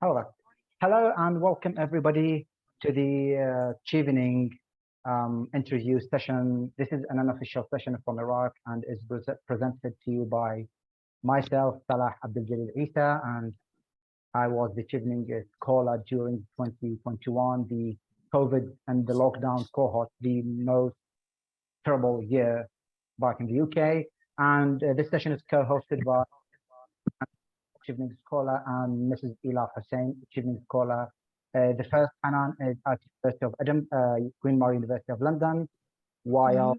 All right. Hello and welcome everybody to the Chevening interview session. This is an unofficial session from Iraq and is presented to you by myself, Salah Essa, and I was the Chevening scholar during 2021, the COVID and the lockdown cohort, the most terrible year back in the UK. And this session is co-hosted by Chevening scholar and Mrs. Elaf Hussain, Chevening scholar. The first Hanan is at University of Queen Mary University of London, while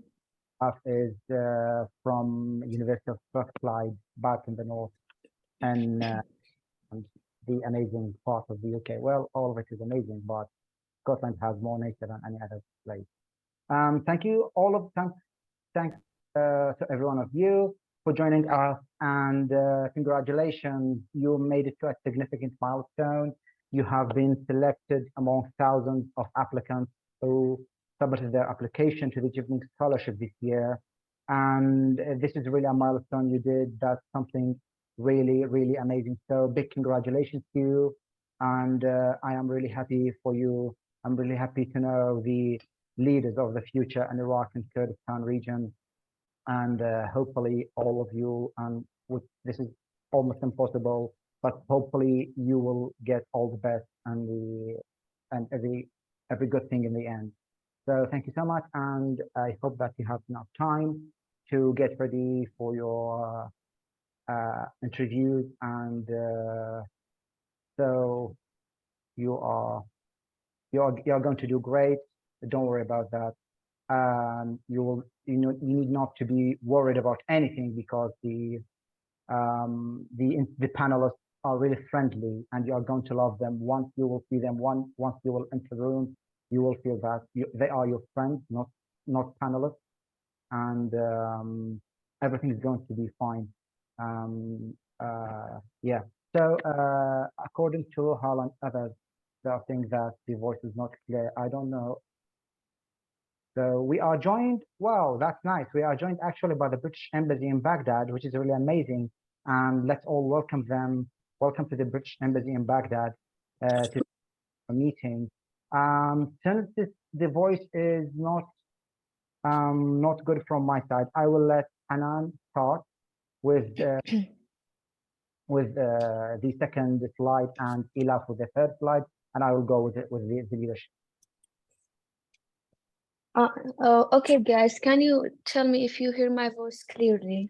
Elaf is from University of Strathclyde back in the north and the amazing part of the UK. Well, all of it is amazing, but Scotland has more nature than any other place. Thank you, thanks to every one of you for joining us, and congratulations, you made it to a significant milestone. You have been selected among thousands of applicants who submitted their application to the Chevening Scholarship this year. And this is really a milestone you did. That's something really, really amazing. So big congratulations to you. And I am really happy for you. I'm really happy to know the leaders of the future in Iraq and Kurdistan region. And hopefully all of you, and this is almost impossible, but hopefully you will get all the best and every good thing in the end. So thank you so much, and I hope that you have enough time to get ready for your interviews, and so you are going to do great. Don't worry about that. You need not to be worried about anything, because the panelists are really friendly, and you are going to love them. Once you will see them, once you will enter the room, you will feel that they are your friends, not panelists, and everything is going to be fine. Yeah. So according to Hanan, others, I think that the voice is not clear. I don't know. So we are joined, wow, that's nice. We are joined actually by the British Embassy in Baghdad, which is really amazing. And let's all welcome them. Welcome to the British Embassy in Baghdad to a meeting. Since the voice is not good from my side, I will let Hanan start with the second slide and Elaf with the third slide, and I will go with the leadership. Okay, guys, can you tell me if you hear my voice clearly?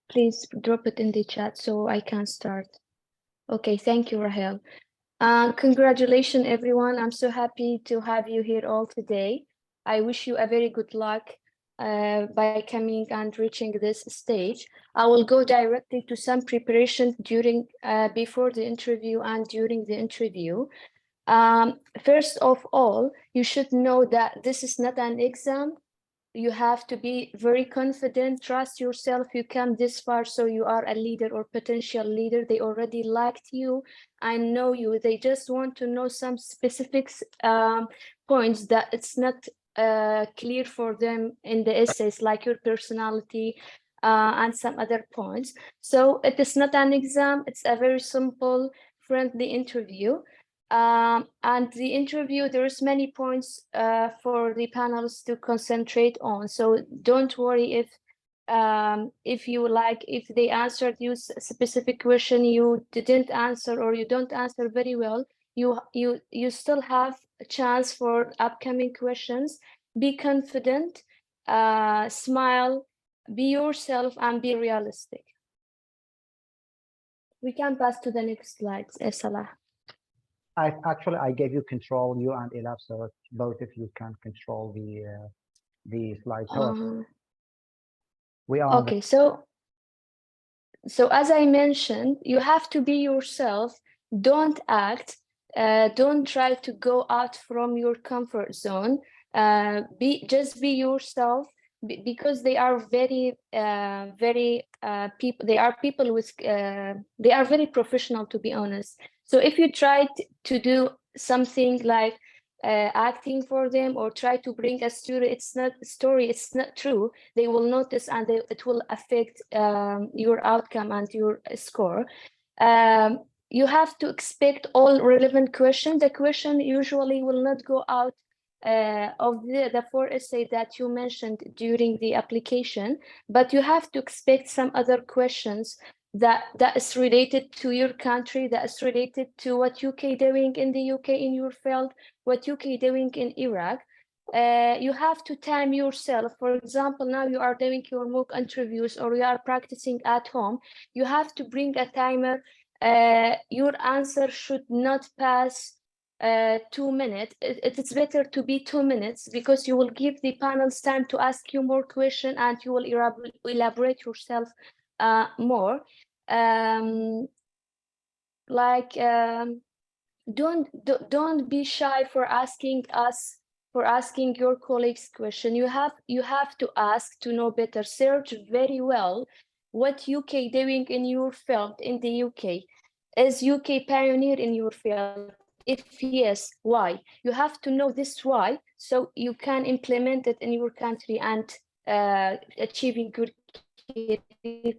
Please drop it in the chat so I can start. Okay, thank you, Rahel. Congratulations, everyone. I'm so happy to have you here all today. I wish you a very good luck by coming and reaching this stage. I will go directly to some preparation before the interview and during the interview. First of all, you should know that this is not an exam. You have to be very confident, trust yourself. You come this far, so you are a leader or potential leader. They already liked you. I know you. They just want to know some specific points that it's not clear for them in the essays, like your personality and some other points. So it is not an exam. It's a very simple, friendly interview. And the interview, there's many points for the panelists to concentrate on. So don't worry if they answered you a specific question you didn't answer, or you don't answer very well, you still have a chance for upcoming questions. Be confident, smile, be yourself, and be realistic. We can pass to the next slide, Salah. I gave you control, you and Elaf, so both of you can control the slide. We are okay. So as I mentioned, you have to be yourself. Don't act. Don't try to go out from your comfort zone. Just be yourself, because they are very people. They are people with. They are very professional, to be honest. So if you try to do something like acting for them, or try to bring a story, it's not true. They will notice, and it will affect your outcome and your score. you have to expect all relevant questions. The question usually will not go out of the 4 essay that you mentioned during the application, but you have to expect some other questions that is related to your country, that is related to what UK doing in the UK in your field, what UK doing in Iraq. You have to time yourself. For example, now you are doing your mock interviews or you are practicing at home. You have to bring a timer. Your answer should not pass 2 minutes. It's better to be 2 minutes because you will give the panels time to ask you more questions and you will elaborate yourself more. Don't be shy for asking your colleagues question. You have to ask to know better. Search very well what UK doing in your field in the UK. Is UK pioneer in your field? If yes, why? You have to know this why, so you can implement it in your country and achieving good career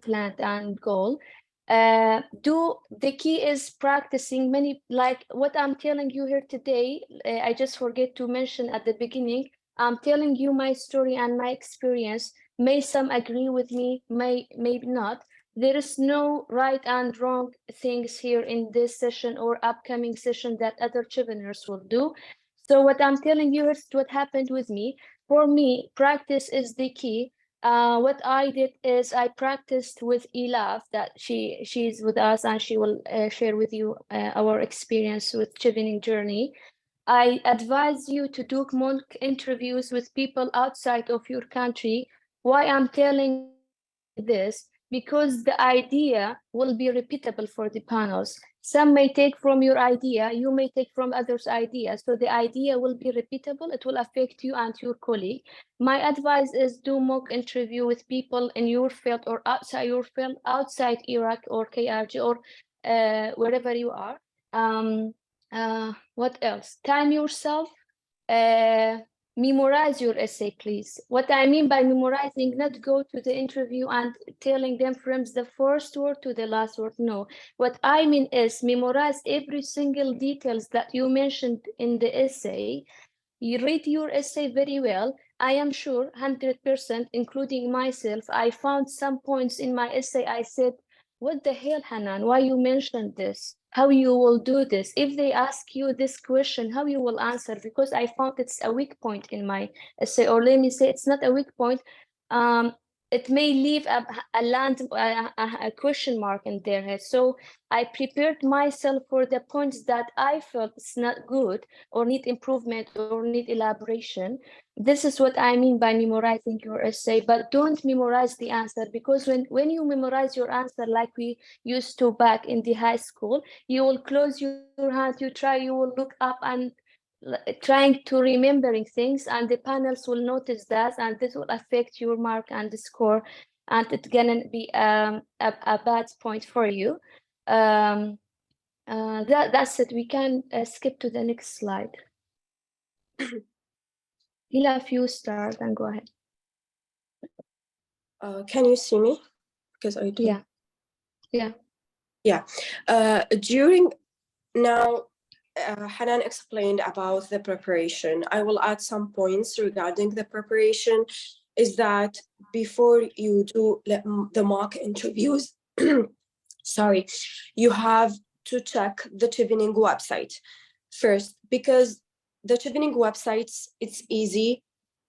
plan and goal. The key is practicing many, like what I'm telling you here today. I just forget to mention at the beginning, I'm telling you my story and my experience. May some agree with me, maybe not. There is no right and wrong things here in this session or upcoming session that other Cheveners will do. So what I'm telling you is what happened with me. For me, practice is the key. What I did is I practiced with Elaf, that she's with us and she will share with you our experience with Chevening journey. I advise you to do mock interviews with people outside of your country. Why I'm telling this? Because the idea will be repeatable for the panels. Some may take from your idea, you may take from others' ideas. So the idea will be repeatable. It will affect you and your colleague. My advice is do mock interview with people in your field or outside your field, outside Iraq or KRG or wherever you are. What else? Time yourself. Memorize your essay, please. What I mean by memorizing, not go to the interview and telling them from the first word to the last word. No. What I mean is memorize every single details that you mentioned in the essay. You read your essay very well. I am sure 100%, including myself, I found some points in my essay. I said, what the hell, Hanan, why you mentioned this? How you will do this? If they ask you this question, how you will answer? Because I found it's a weak point in my essay, or let me say it's not a weak point. It may leave a question mark in their head. So I prepared myself for the points that I felt it's not good or need improvement or need elaboration. This is what I mean by memorizing your essay, but don't memorize the answer, because when you memorize your answer like we used to back in the high school, you will close your hand, you will look up and trying to remembering things, and the panels will notice that, and this will affect your mark and the score, and it's gonna be a bad point for you. That's it. We can skip to the next slide. Elaf, you start and go ahead. Can you see me? Because I do. Yeah. During now, Hanan explained about the preparation. I will add some points regarding the preparation. Is that before you do the mock interviews, sorry, you have to check the Chevening website first, because the Chevening website, it's easy,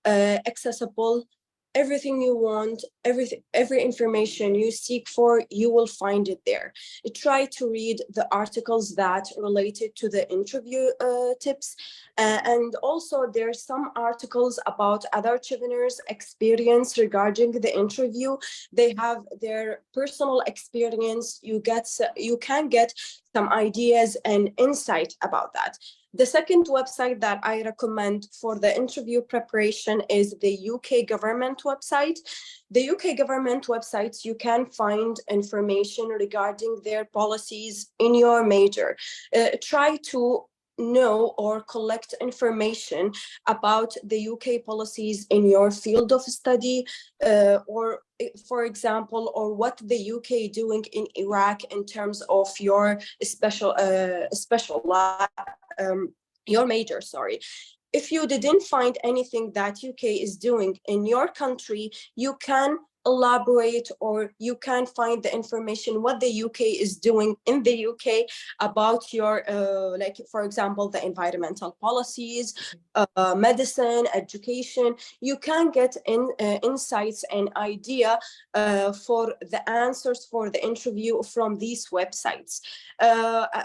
accessible. Everything you want, every information you seek for, you will find it there. Try to read the articles that related to the interview tips, and also there's some articles about other Cheveners' experience regarding the interview. They have their personal experience. You can get some ideas and insight about that. The second website that I recommend for the interview preparation is the UK government website. The UK government websites, you can find information regarding their policies in your major. Try to know or collect information about the UK policies in your field of study, or for example, or what the UK doing in Iraq in terms of your your major, sorry. If you didn't find anything that UK is doing in your country, you can elaborate, or you can find the information what the UK is doing in the UK about your like, for example, the environmental policies, medicine, education. You can get insights and idea for the answers for the interview from these websites,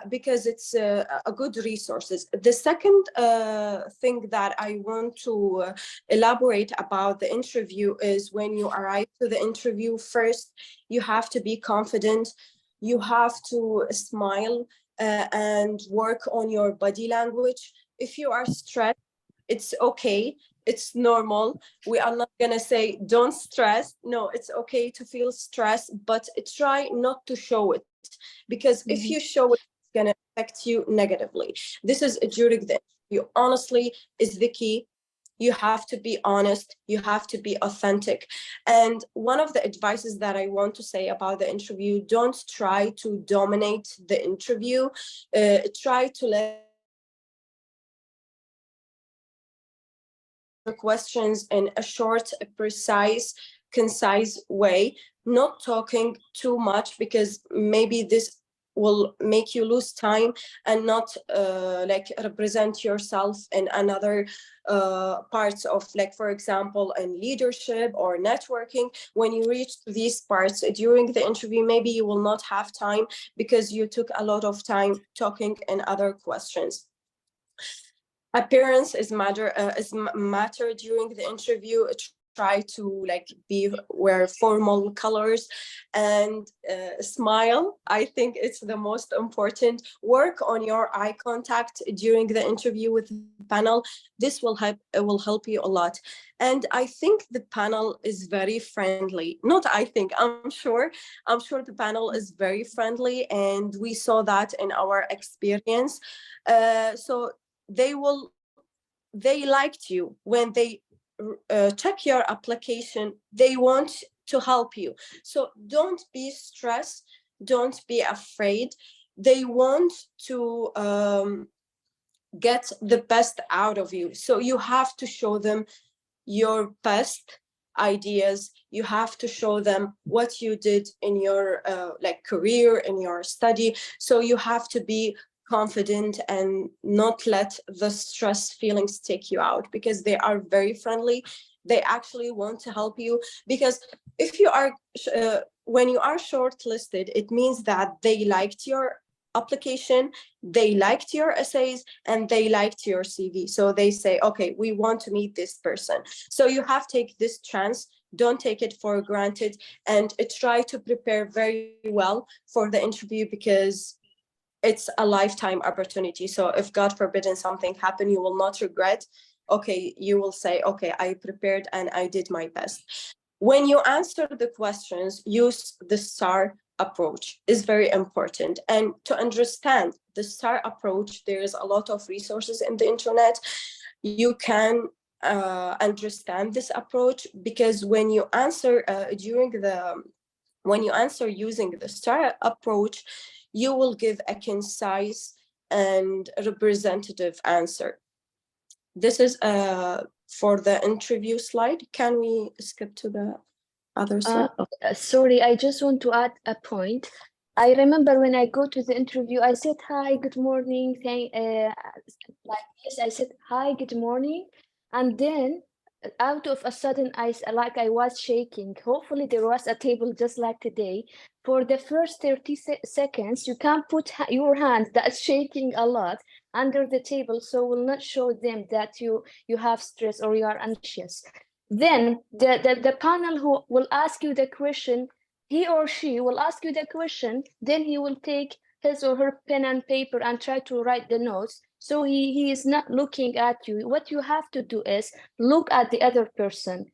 because it's a good resources. The second thing that I want to elaborate about the interview is when you arrive to the interview, first, you have to be confident. You have to smile and work on your body language. If you are stressed, it's okay. It's normal. We are not gonna say don't stress. No, it's okay to feel stressed, but try not to show it, because if you show it, it's gonna affect you negatively. This is during the interview. Honestly is the key. You have to be honest, you have to be authentic. And one of the advices that I want to say about the interview, don't try to dominate the interview. Try to let the questions in a short, precise, concise way, not talking too much, because maybe this will make you lose time and not like represent yourself in another parts of, like, for example, in leadership or networking. When you reach these parts during the interview, maybe you will not have time because you took a lot of time talking in other questions. Appearance is matter during the interview. Try to wear formal colors and smile. I think it's the most important. Work on your eye contact during the interview with the panel. This will help you a lot. And I think the panel is very friendly. Not I think, I'm sure the panel is very friendly, and we saw that in our experience. So they liked you. When they check your application, they want to help you. So don't be stressed, don't be afraid. They want to get the best out of you. So you have to show them your best ideas. You have to show them what you did in your career, in your study. So you have to be confident and not let the stress feelings take you out, because they are very friendly. They actually want to help you, because if you are when you are shortlisted, it means that they liked your application, they liked your essays, and they liked your CV. So they say, okay, we want to meet this person. So you have to take this chance. Don't take it for granted, and try to prepare very well for the interview, because it's a lifetime opportunity. So if God forbid something happen, you will not regret. Okay, you will say, okay, I prepared and I did my best. When you answer the questions, use the STAR approach. Is very important. And to understand the STAR approach, there is a lot of resources in the internet. You can understand this approach, because when you answer using the STAR approach, you will give a concise and representative answer. This is for the interview slide. Can we skip to the other slide? Sorry, I just want to add a point. I remember when I go to the interview, I said, hi, good morning. Like this, I said, hi, good morning. And then out of a sudden, I was shaking. Hopefully there was a table just like today. For the first 30 seconds, you can't put your hand that's shaking a lot under the table, so will not show them that you have stress or you are anxious. Then the panel who will ask you the question, he or she will ask you the question, then he will take his or her pen and paper and try to write the notes. So he is not looking at you. What you have to do is look at the other person,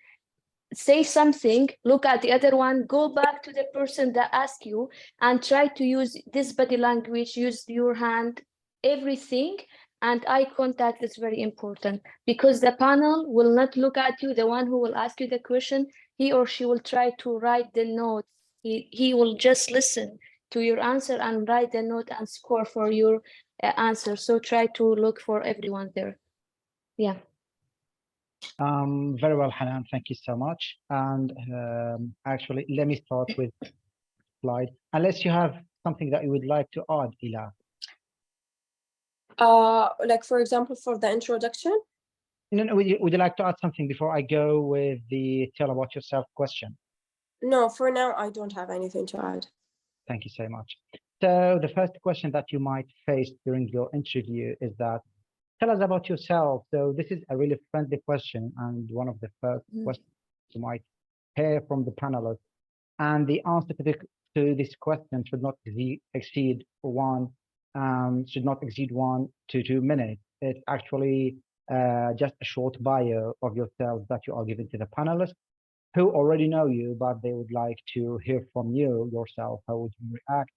say something, look at the other one, go back to the person that asked you, and try to use this body language, use your hand, everything. And eye contact is very important, because the panel will not look at you. The one who will ask you the question, he or she will try to write the notes. He will just listen to your answer and write the note and score for your answer. So try to look for everyone there. Yeah. Very well, Hanan. Thank you so much. And actually, let me start with slide. Unless you have something that you would like to add, Elaf. Like for example, for the introduction. No, would you like to add something before I go with the tell about yourself question? No, for now, I don't have anything to add. Thank you so much. So the first question that you might face during your interview is that, tell us about yourself. So this is a really friendly question and one of the first questions you might hear from the panelists. And the answer to this question should not exceed 1 to 2 minutes. It's actually just a short bio of yourself that you are giving to the panelists who already know you, but they would like to hear from you yourself. How would you react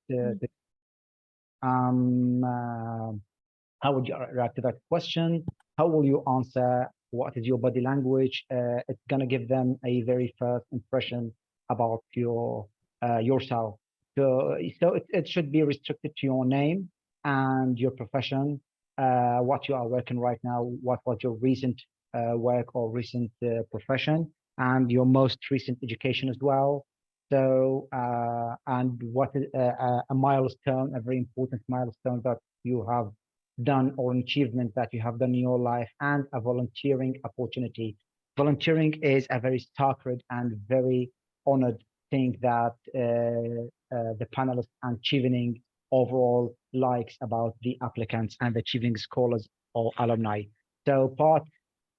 how would you react to that question? How will you answer? What is your body language? It's gonna give them a very first impression about yourself. So it should be restricted to your name and your profession, what you are working right now, what was your recent work or recent profession, and your most recent education as well. So and what is a milestone, a very important milestone that you have done or an achievement that you have done in your life, and a volunteering opportunity. Volunteering is a very sacred and very honored thing that the panelists and Chevening overall likes about the applicants and the Chevening scholars or alumni. So part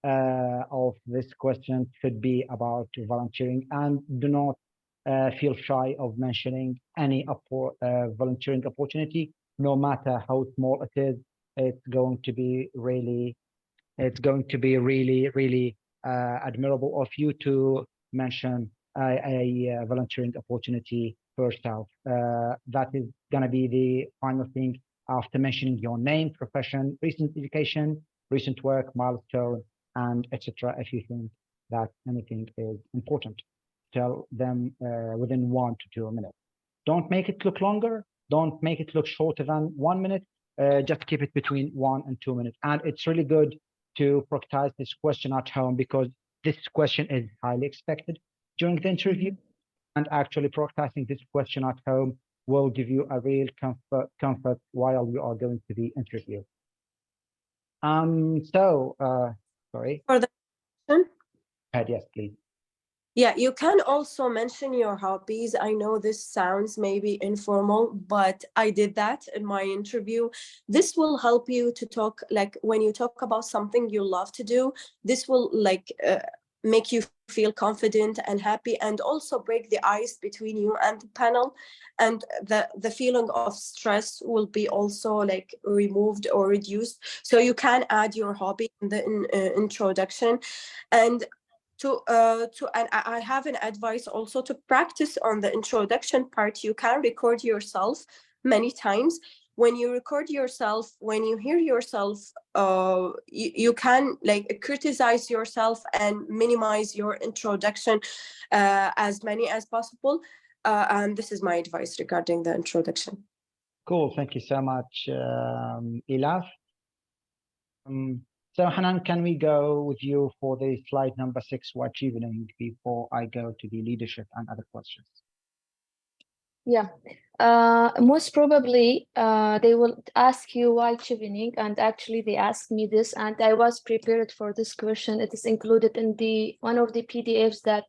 of this question should be about volunteering, and do not feel shy of mentioning any volunteering opportunity, no matter how small it is. It's going to be really admirable of you to mention a volunteering opportunity for yourself. That is going to be the final thing after mentioning your name, profession, recent education, recent work, milestone, and etc. If you think that anything is important, tell them within 1 to 2 minutes. Don't make it look longer. Don't make it look shorter than 1 minute. Just keep it between 1 and 2 minutes. And it's really good to practice this question at home, because this question is highly expected during the interview. And actually practicing this question at home will give you a real comfort while you are going to the interview. Sorry. For the question? Yes, please. Yeah, you can also mention your hobbies. I know this sounds maybe informal, but I did that in my interview. This will help you to talk, like when you talk about something you love to do, this will make you feel confident and happy, and also break the ice between you and the panel. And the feeling of stress will be also like removed or reduced. So you can add your hobby in the introduction. And and I have an advice also to practice on the introduction part. You can record yourself many times. When you record yourself, when you hear yourself, you can like criticize yourself and minimize your introduction as many as possible. And this is my advice regarding the introduction. Cool. Thank you so much, Elaf. So Hanan, can we go with you for the slide number 6, what Chevening, before I go to the leadership and other questions? Yeah, most probably they will ask you why Chevening, and actually they asked me this, and I was prepared for this question. It is included in the one of the PDFs that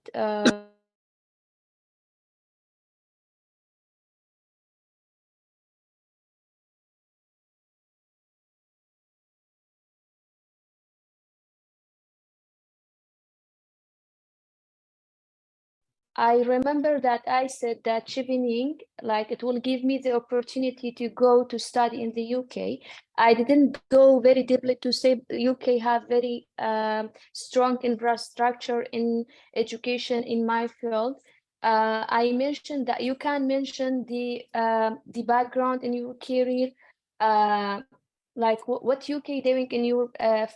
I remember that I said that Chevening, like it will give me the opportunity to go to study in the UK. I didn't go very deeply to say the UK have very strong infrastructure in education in my field. I mentioned that you can mention the background in your career, like what UK doing in your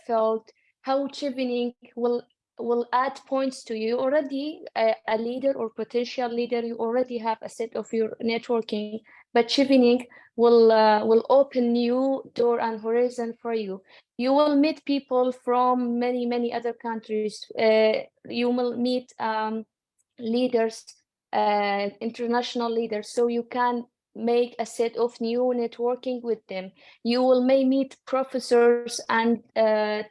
field, how Chevening will will add points to you. Already a leader or potential leader, you already have a set of your networking, but Chevening will open new door and horizon for you. You will meet people from many other countries. You will meet leaders, international leaders, so you can make a set of new networking with them. You will may meet professors and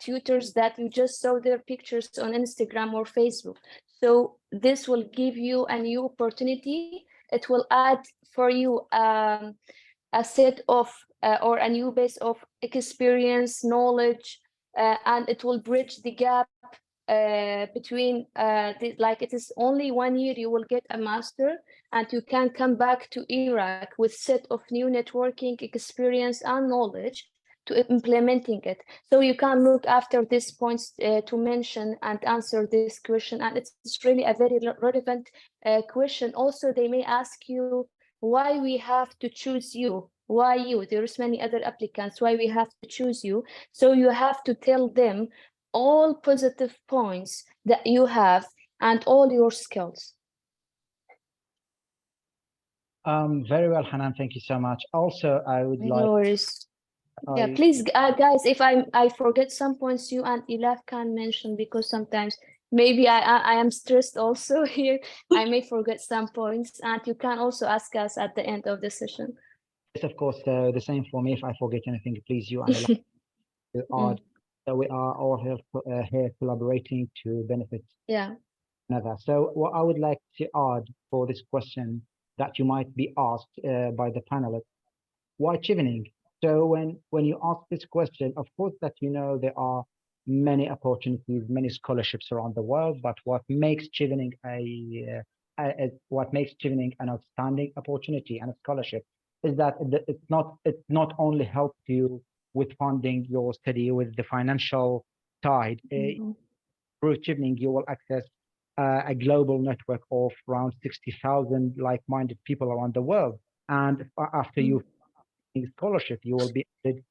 tutors that you just saw their pictures on Instagram or Facebook. So this will give you a new opportunity. It will add for you a set of or a new base of experience, knowledge, and it will bridge the gap between like it is only 1 year you will get a master, and you can come back to Iraq with set of new networking experience and knowledge to implementing it. So you can look after these points to mention and answer this question, and it's really a very relevant question. Also, they may ask you why we have to choose you. Why you? There's many other applicants. Why we have to choose you? So you have to tell them all positive points that you have and all your skills. Very well, Hanan. Thank you so much. Also, I would like. No worries. Yeah, please, guys, if I forget some points, you and Elaf can mention, because sometimes maybe I am stressed also here. I may forget some points, and you can also ask us at the end of the session. Yes, of course, the same for me. If I forget anything, please, you and Elaf to add. So we are all here collaborating to benefit another. So what I would like to add for this question that you might be asked by the panelists, why Chevening? So when you ask this question, of course that there are many opportunities, many scholarships around the world, but what makes Chevening an outstanding opportunity and a scholarship is that it's not only helps you with funding your study with the financial side. Through Chevening, you will access a global network of around 60,000 like-minded people around the world, and after you scholarship, you will be added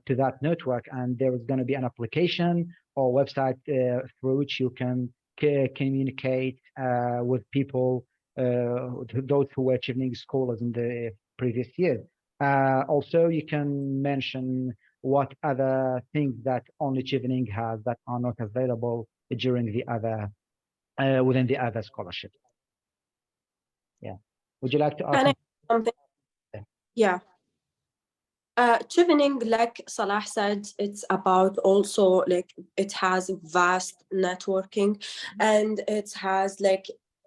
to that network, and there is going to be an application or website through which you can communicate with people, those who were Chevening scholars in the previous years. Also, you can mention what other things that only Chevening has that are not available during the other within the other scholarships. Yeah. Would you like to ask something? Yeah. Chevening, like Salah said, it's about also it has vast networking, and it has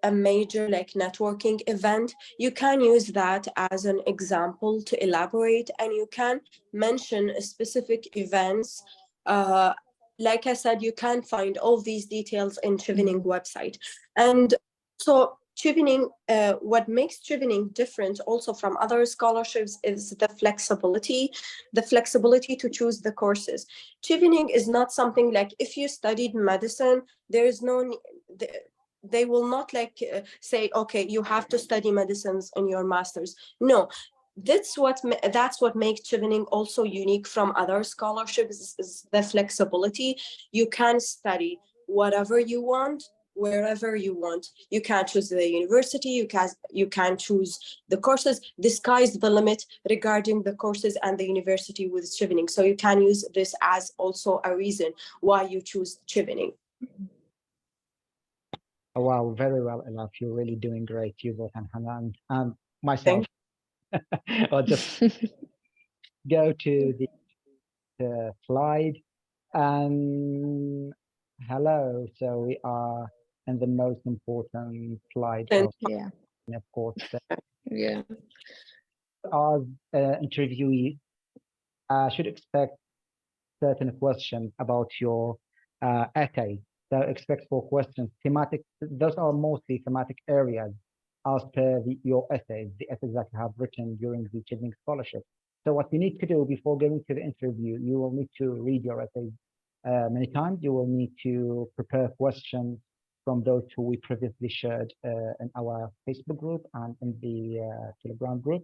a major networking event. You can use that as an example to elaborate, and you can mention specific events. Like I said, you can find all these details in Chevening website. And so Chevening, what makes Chevening different also from other scholarships is the flexibility to choose the courses. Chevening is not something like if you studied medicine, there is no, they will not say, okay, you have to study medicines in your master's. No, that's what makes Chevening also unique from other scholarships is the flexibility. You can study whatever you want, wherever you want. You can choose the university, you can choose the courses. The sky's the limit regarding the courses and the university with Chevening. So you can use this as also a reason why you choose Chevening. Oh, wow, very well, Elaf. You're really doing great, you both, and Hanan, and myself. I'll just go to the slide. And hello, so we are in the most important slide of course. Our interviewee should expect certain questions about your essay. So expect for questions, thematic, those are mostly thematic areas as per your essays, the essays that you have written during the Chevening Scholarship. So what you need to do before going to the interview, you will need to read your essays many times. You will need to prepare questions from those who we previously shared in our Facebook group and in the Telegram group.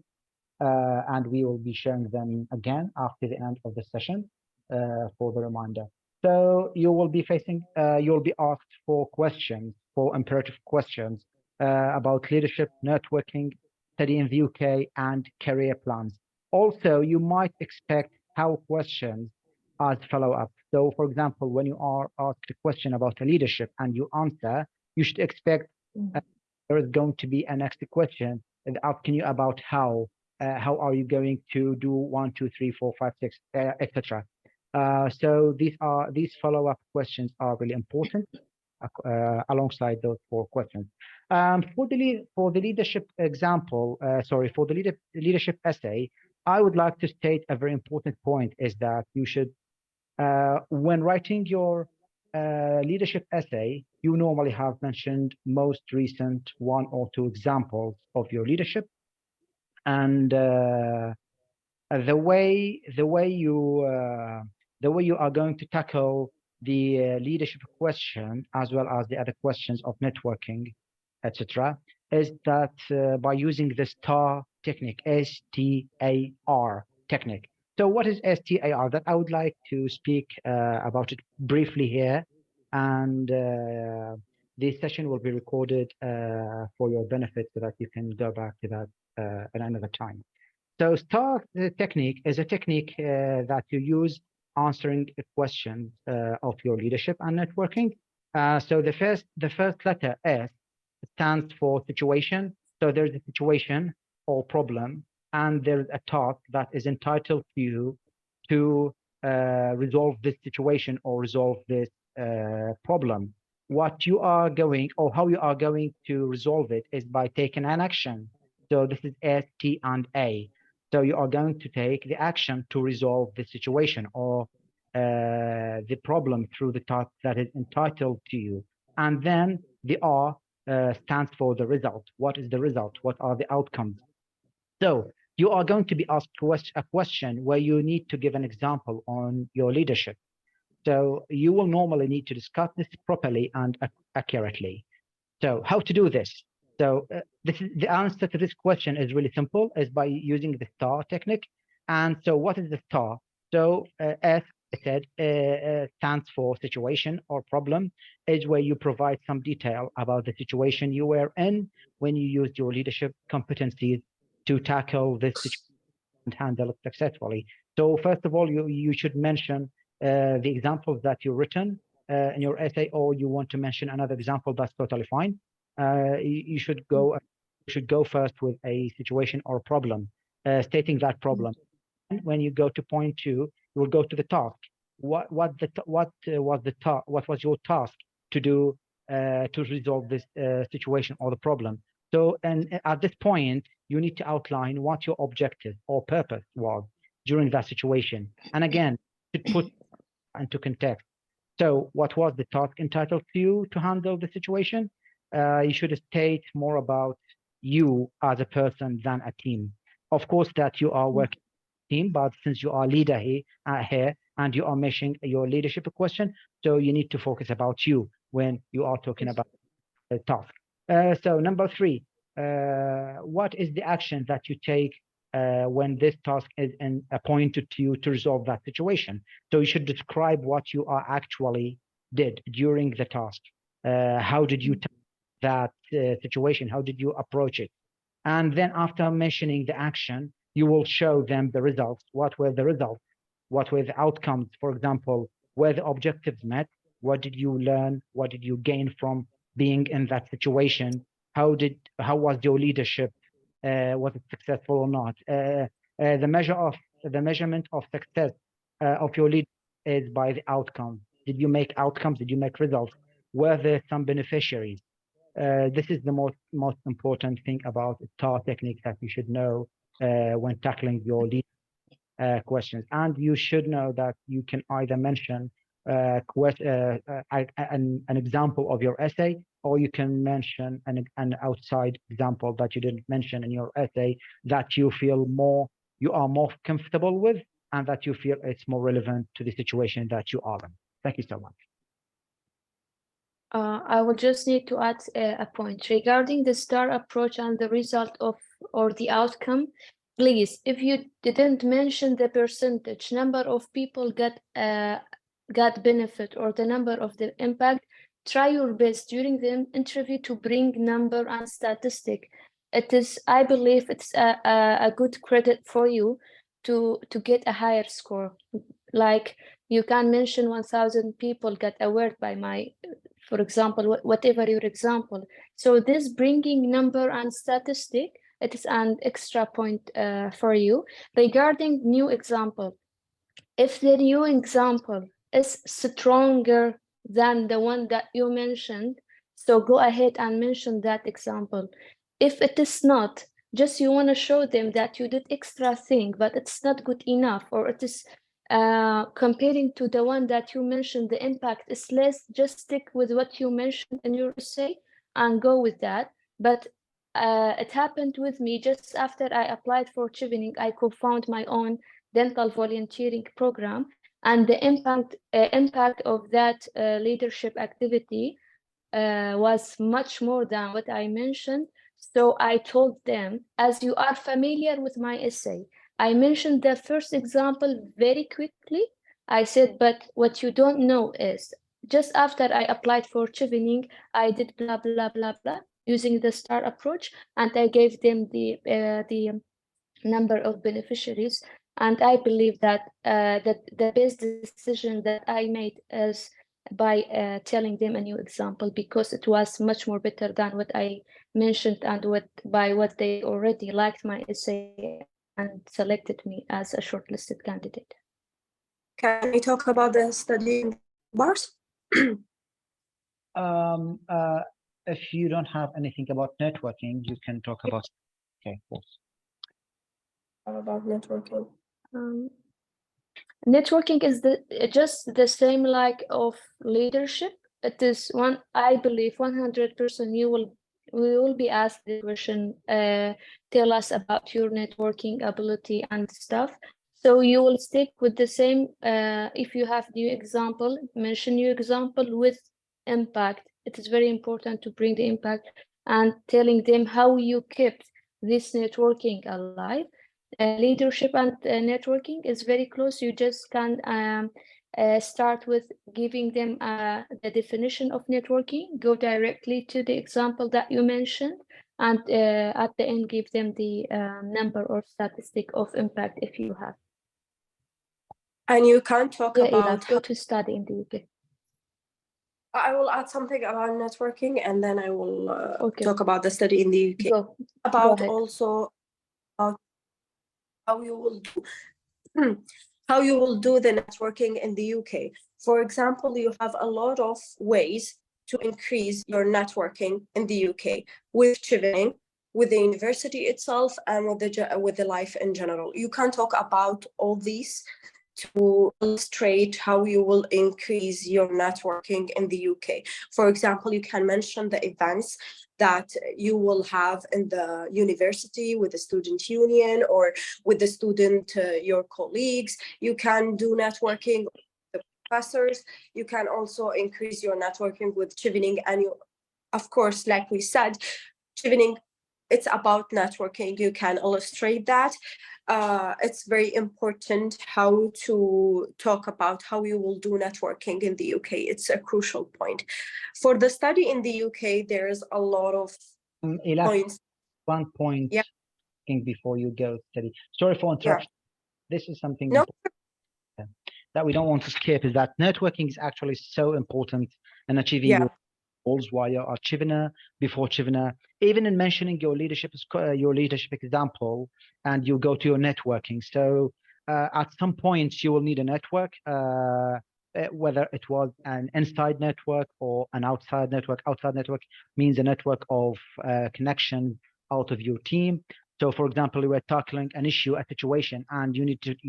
And we will be sharing them again after the end of the session for the reminder. So you will be facing, you'll be asked for questions, for imperative questions about leadership, networking, study in the UK, and career plans. Also, you might expect how questions as follow-up. So, for example, when you are asked a question about a leadership and you answer, you should expect there is going to be a next question asking you about how are you going to do 1, 2, 3, 4, 5, 6, etc. So these follow-up questions are really important alongside those 4 questions. For the leadership example, for the leadership essay, I would like to state a very important point is that you should, when writing your leadership essay, you normally have mentioned most recent 1 or 2 examples of your leadership, and the way you are going to tackle the leadership question as well as the other questions of networking, etc., is that by using the STAR technique, STAR technique. So what is STAR? That I would like to speak about it briefly here, and this session will be recorded for your benefit so that you can go back to that at another time. So STAR technique is a technique that you use answering a question of your leadership and networking. So the first letter S stands for situation. So there's a situation or problem, and there's a task that is entitled to you to resolve this situation or resolve this problem. What you are going, or how you are going to resolve it, is by taking an action. So this is S, T, and A. So you are going to take the action to resolve the situation or the problem through the task that is entitled to you. And then the R stands for the result. What is the result? What are the outcomes? So you are going to be asked a question where you need to give an example on your leadership. So you will normally need to discuss this properly and accurately. So how to do this? So the answer to this question is really simple, is by using the STAR technique. And so what is the STAR? So as I said, stands for situation or problem, is where you provide some detail about the situation you were in when you used your leadership competencies to tackle this situation and handle it successfully. So first of all, you should mention the examples that you've written in your essay, or you want to mention another example, that's totally fine. You should go first with a situation or problem, stating that problem. And when you go to point 2, you will go to the task. What was your task to do to resolve this situation or the problem? So, and at this point, you need to outline what your objective or purpose was during that situation. And again, to put into context. So what was the task entitled to you to handle the situation? You should state more about you as a person than a team. Of course, that you are working team, but since you are leader here and you are mentioning your leadership question, so you need to focus about you when you are talking about the task. So number 3, what is the action that you take when this task is appointed to you to resolve that situation? So you should describe what you are actually did during the task. How did you tackle that situation? How did you approach it? And then after mentioning the action, you will show them the results. What were the results? What were the outcomes? For example, were the objectives met? What did you learn? What did you gain from being in that situation? How was your leadership? Was it successful or not? The measurement of success of your leadership is by the outcome. Did you make outcomes? Did you make results? Were there some beneficiaries? This is the most important thing about STAR technique that you should know when tackling your lead questions. And you should know that you can either mention an example of your essay, or you can mention an outside example that you didn't mention in your essay that you feel you are more comfortable with, and that you feel it's more relevant to the situation that you are in. Thank you so much. I will just need to add a point regarding the STAR approach and the result of or the outcome. Please, if you didn't mention the percentage number of people get got benefit or the number of the impact, try your best during the interview to bring number and statistic. It is, I believe, it's a good credit for you to get a higher score. Like you can mention 1,000 people got award by my, for example, whatever your example. So this bringing number and statistic, it is an extra point for you. Regarding new example, if the new example is stronger than the one that you mentioned, so go ahead and mention that example. If it is not, just you want to show them that you did extra thing, but it's not good enough, or it is comparing to the one that you mentioned, the impact is less, just stick with what you mentioned in your essay and go with that. But it happened with me just after I applied for Chevening, I co-found my own dental volunteering program, and the impact of that leadership activity was much more than what I mentioned. So I told them, as you are familiar with my essay, I mentioned the first example very quickly. I said, but what you don't know is just after I applied for Chevening, I did blah, blah, blah, blah, using the STAR approach, and I gave them the number of beneficiaries. And I believe that that the best decision that I made is by telling them a new example, because it was much more better than what I mentioned, and by what they already liked my essay and selected me as a shortlisted candidate. Can we talk about the study in bars? If you don't have anything about networking, you can talk about. Okay, cool. About networking. Networking is just the same like of leadership. It is one, I believe 100% we will be asked the question, tell us about your networking ability and stuff. So you will stick with the same, if you have new example, mention your example with impact. It is very important to bring the impact and telling them how you kept this networking alive. Leadership and networking is very close. You just can start with giving them the definition of networking, go directly to the example that you mentioned, and at the end give them the number or statistic of impact if you have. And you can't talk about Elaf, go to study in the UK. I will add something about networking, and then I will Okay. talk about the study in the UK. Go Also about how you will do the networking in the UK. For example, you have a lot of ways to increase your networking in the UK with Chevening, with the university itself, and with the life in general. You can talk about all these to illustrate how you will increase your networking in the UK. For example, you can mention the events that you will have in the university with the student union or with the student, your colleagues. You can do networking with the professors. You can also increase your networking with Chevening. And you, of course, like we said, Chevening, it's about networking. You can illustrate that. It's very important how to talk about how you will do networking in the UK. It's a crucial point. For the study in the UK, there's a lot of points. One point before you go study. Sorry for interruption. This is something that we don't want to skip, is that networking is actually so important in achieving your goals while you're a Chevener, before Chevener, even in mentioning your leadership example, and you go to your networking. So at some point you will need a network, whether it was an inside network or an outside network. Outside network means a network of connection out of your team. So for example, you were tackling an issue, a situation, and you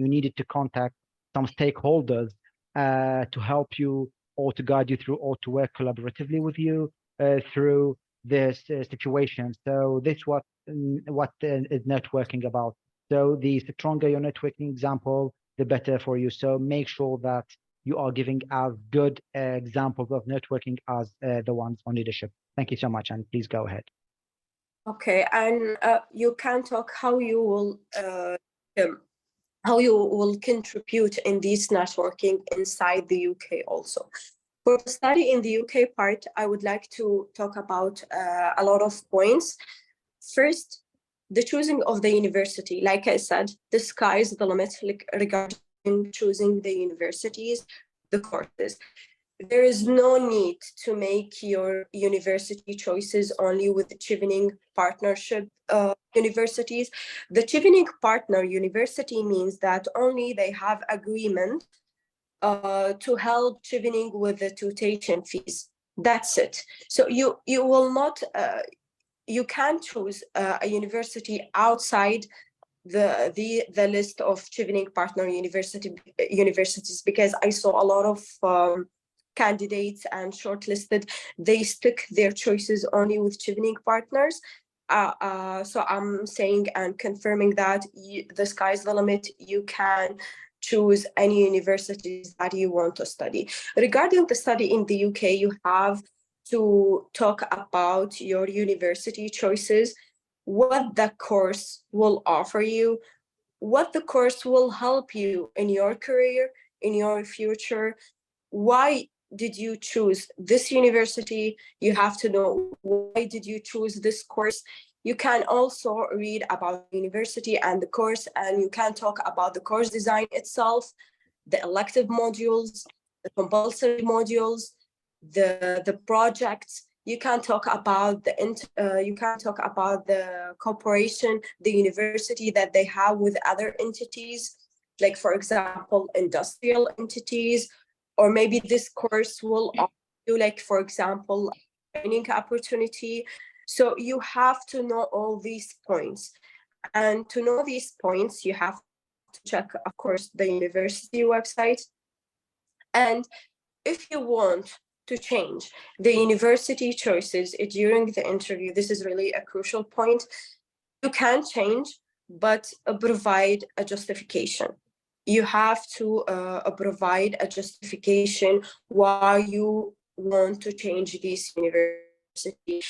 needed to contact some stakeholders to help you, or to guide you through, or to work collaboratively with you through this situation. So this what is networking about. So the stronger your networking example, the better for you. So make sure that you are giving as good examples of networking as the ones on leadership. Thank you so much, and please go ahead. Okay, and you can talk how you will how you will contribute in this networking inside the UK also. For the study in the UK part, I would like to talk about a lot of points. First, the choosing of the university. Like I said, the sky is the limit regarding choosing the universities, the courses. There is no need to make your university choices only with the Chevening partnership universities. The Chevening partner university means that only they have agreement to help Chevening with the tuition fees. That's it. So you will not, you can't choose a university outside the list of Chevening partner universities, because I saw a lot of candidates and shortlisted, they stick their choices only with Chevening partners. So I'm saying and confirming that the sky's the limit. You can choose any universities that you want to study. Regarding the study in the UK, you have to talk about your university choices, what the course will offer you, what the course will help you in your career, in your future. Why did you choose this university? You have to know why did you choose this course. You can also read about the university and the course, and you can talk about the course design itself, the elective modules, the compulsory modules, the projects. You can talk about the cooperation, the university that they have with other entities, like for example, industrial entities, or maybe this course will offer you, like for example, training opportunity. So you have to know all these points. And to know these points, you have to check, of course, the university website. And if you want to change the university choices during the interview, this is really a crucial point. You can change, but provide a justification. You have to provide a justification why you want to change this university.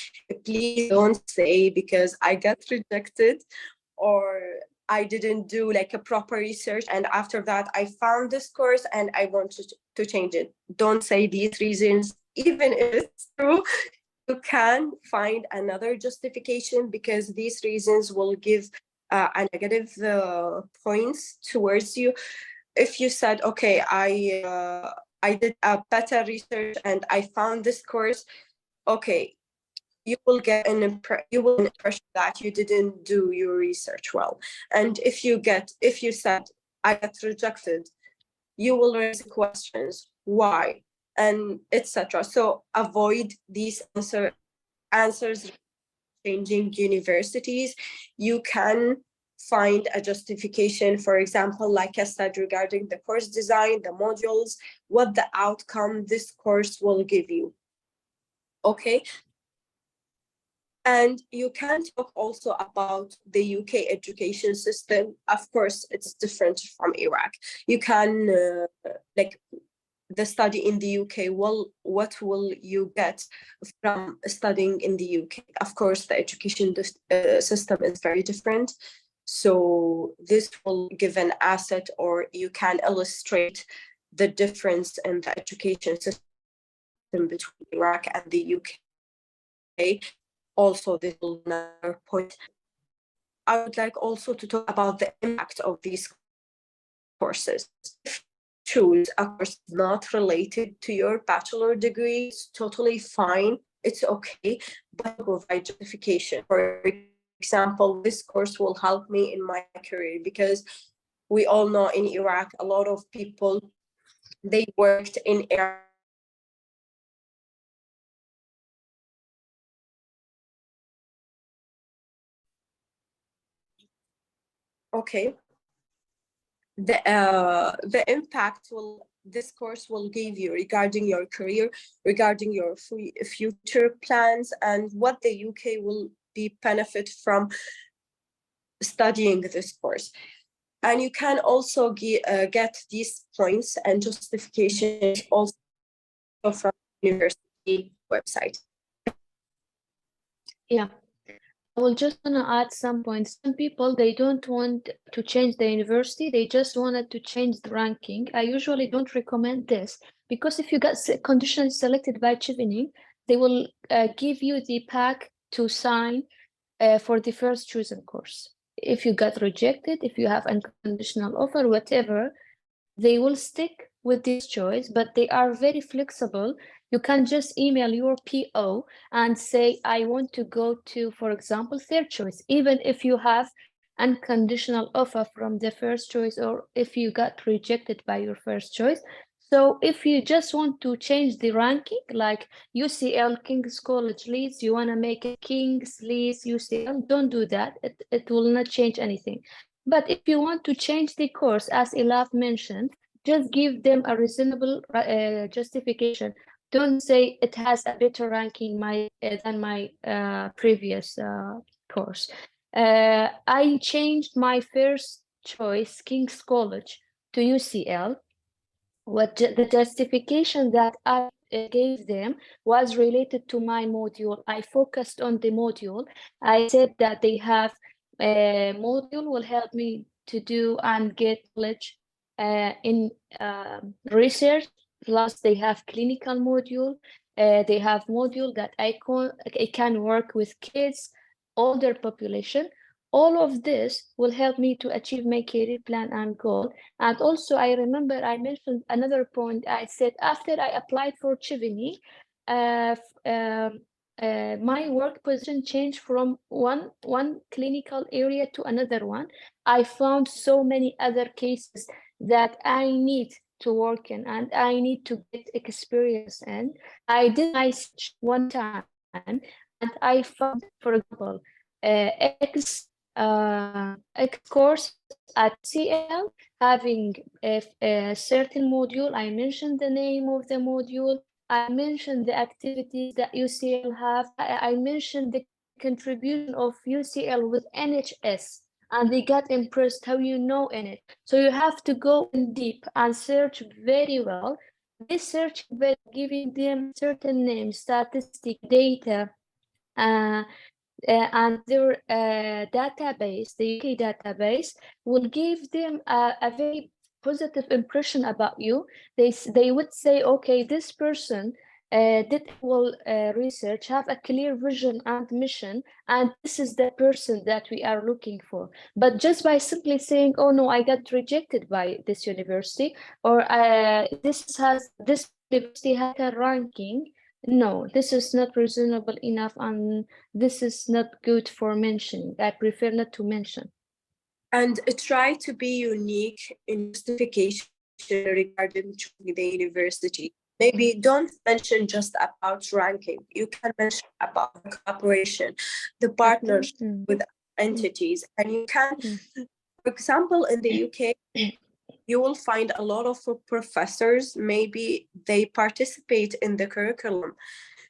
Please don't say because I got rejected, or I didn't do like a proper research and after that I found this course and I wanted to change it. Don't say these reasons. Even if it's true, you can find another justification, because these reasons will give a negative points towards you. If you said, okay, I did a better research and I found this course, okay, you will get an impression that you didn't do your research well. And if you said I got rejected, you will raise questions, why, and etc. So avoid these answers changing universities. You can find a justification, for example, like I said, regarding the course design, the modules, what the outcome this course will give you. Okay. And you can talk also about the UK education system. Of course, it's different from Iraq. You can, like the study in the UK, what will you get from studying in the UK? Of course, the education system is very different. So this will give an asset, or you can illustrate the difference in the education system between Iraq and the UK. Also, this will be another point. I would like also to talk about the impact of these courses. If you choose a course not related to your bachelor degree, it's totally fine. It's okay, but provide justification. For example, this course will help me in my career, because we all know in Iraq, a lot of people, they worked in Iraq. Okay. The impact this course will give you regarding your career, regarding your future plans, and what the UK will be benefit from studying this course. And you can also get these points and justifications also from university website. Yeah. I will just want to add some points. Some people, they don't want to change the university. They just wanted to change the ranking. I usually don't recommend this because if you get conditionally selected by Chevening, they will give you the pack to sign for the first chosen course. If you got rejected, if you have unconditional offer, whatever, they will stick with this choice, but they are very flexible. You can just email your PO and say, I want to go to, for example, third choice, even if you have unconditional offer from the first choice, or if you got rejected by your first choice. So if you just want to change the ranking, like UCL, King's College, Leeds, you want to make it King's, Leeds, UCL, don't do that. It will not change anything. But if you want to change the course, as Elaf mentioned, just give them a reasonable justification. Don't say it has a better ranking than my previous course. I changed my first choice, King's College, to UCL. The justification that I gave them was related to my module. I focused on the module. I said that they have a module will help me to do and get knowledge in research. Plus, they have clinical module. They have module that I can work with kids, older population. All of this will help me to achieve my career plan and goal. And also, I remember I mentioned another point. I said after I applied for Chevening, my work position changed from one clinical area to another one. I found so many other cases that I need to work in and I need to get experience in. I did my search one time and I found, for example, X course at CL having a certain module. I mentioned the name of the module. I mentioned the activities that UCL have. I mentioned the contribution of UCL with NHS, and they got impressed how you know in it. So you have to go in deep and search very well. This search by giving them certain names, statistic data, and their database, the UK database, will give them a very positive impression about you. They would say, okay, this person did well research, have a clear vision and mission, and this is the person that we are looking for. But just by simply saying, oh no, I got rejected by this university, or this university has a ranking, no, this is not reasonable enough, and this is not good for mentioning. I prefer not to mention. And try to be unique in justification regarding the university. Maybe don't mention just about ranking. You can mention about cooperation, the partnership with entities, and you can, for example, in the UK, you will find a lot of professors, maybe they participate in the curriculum.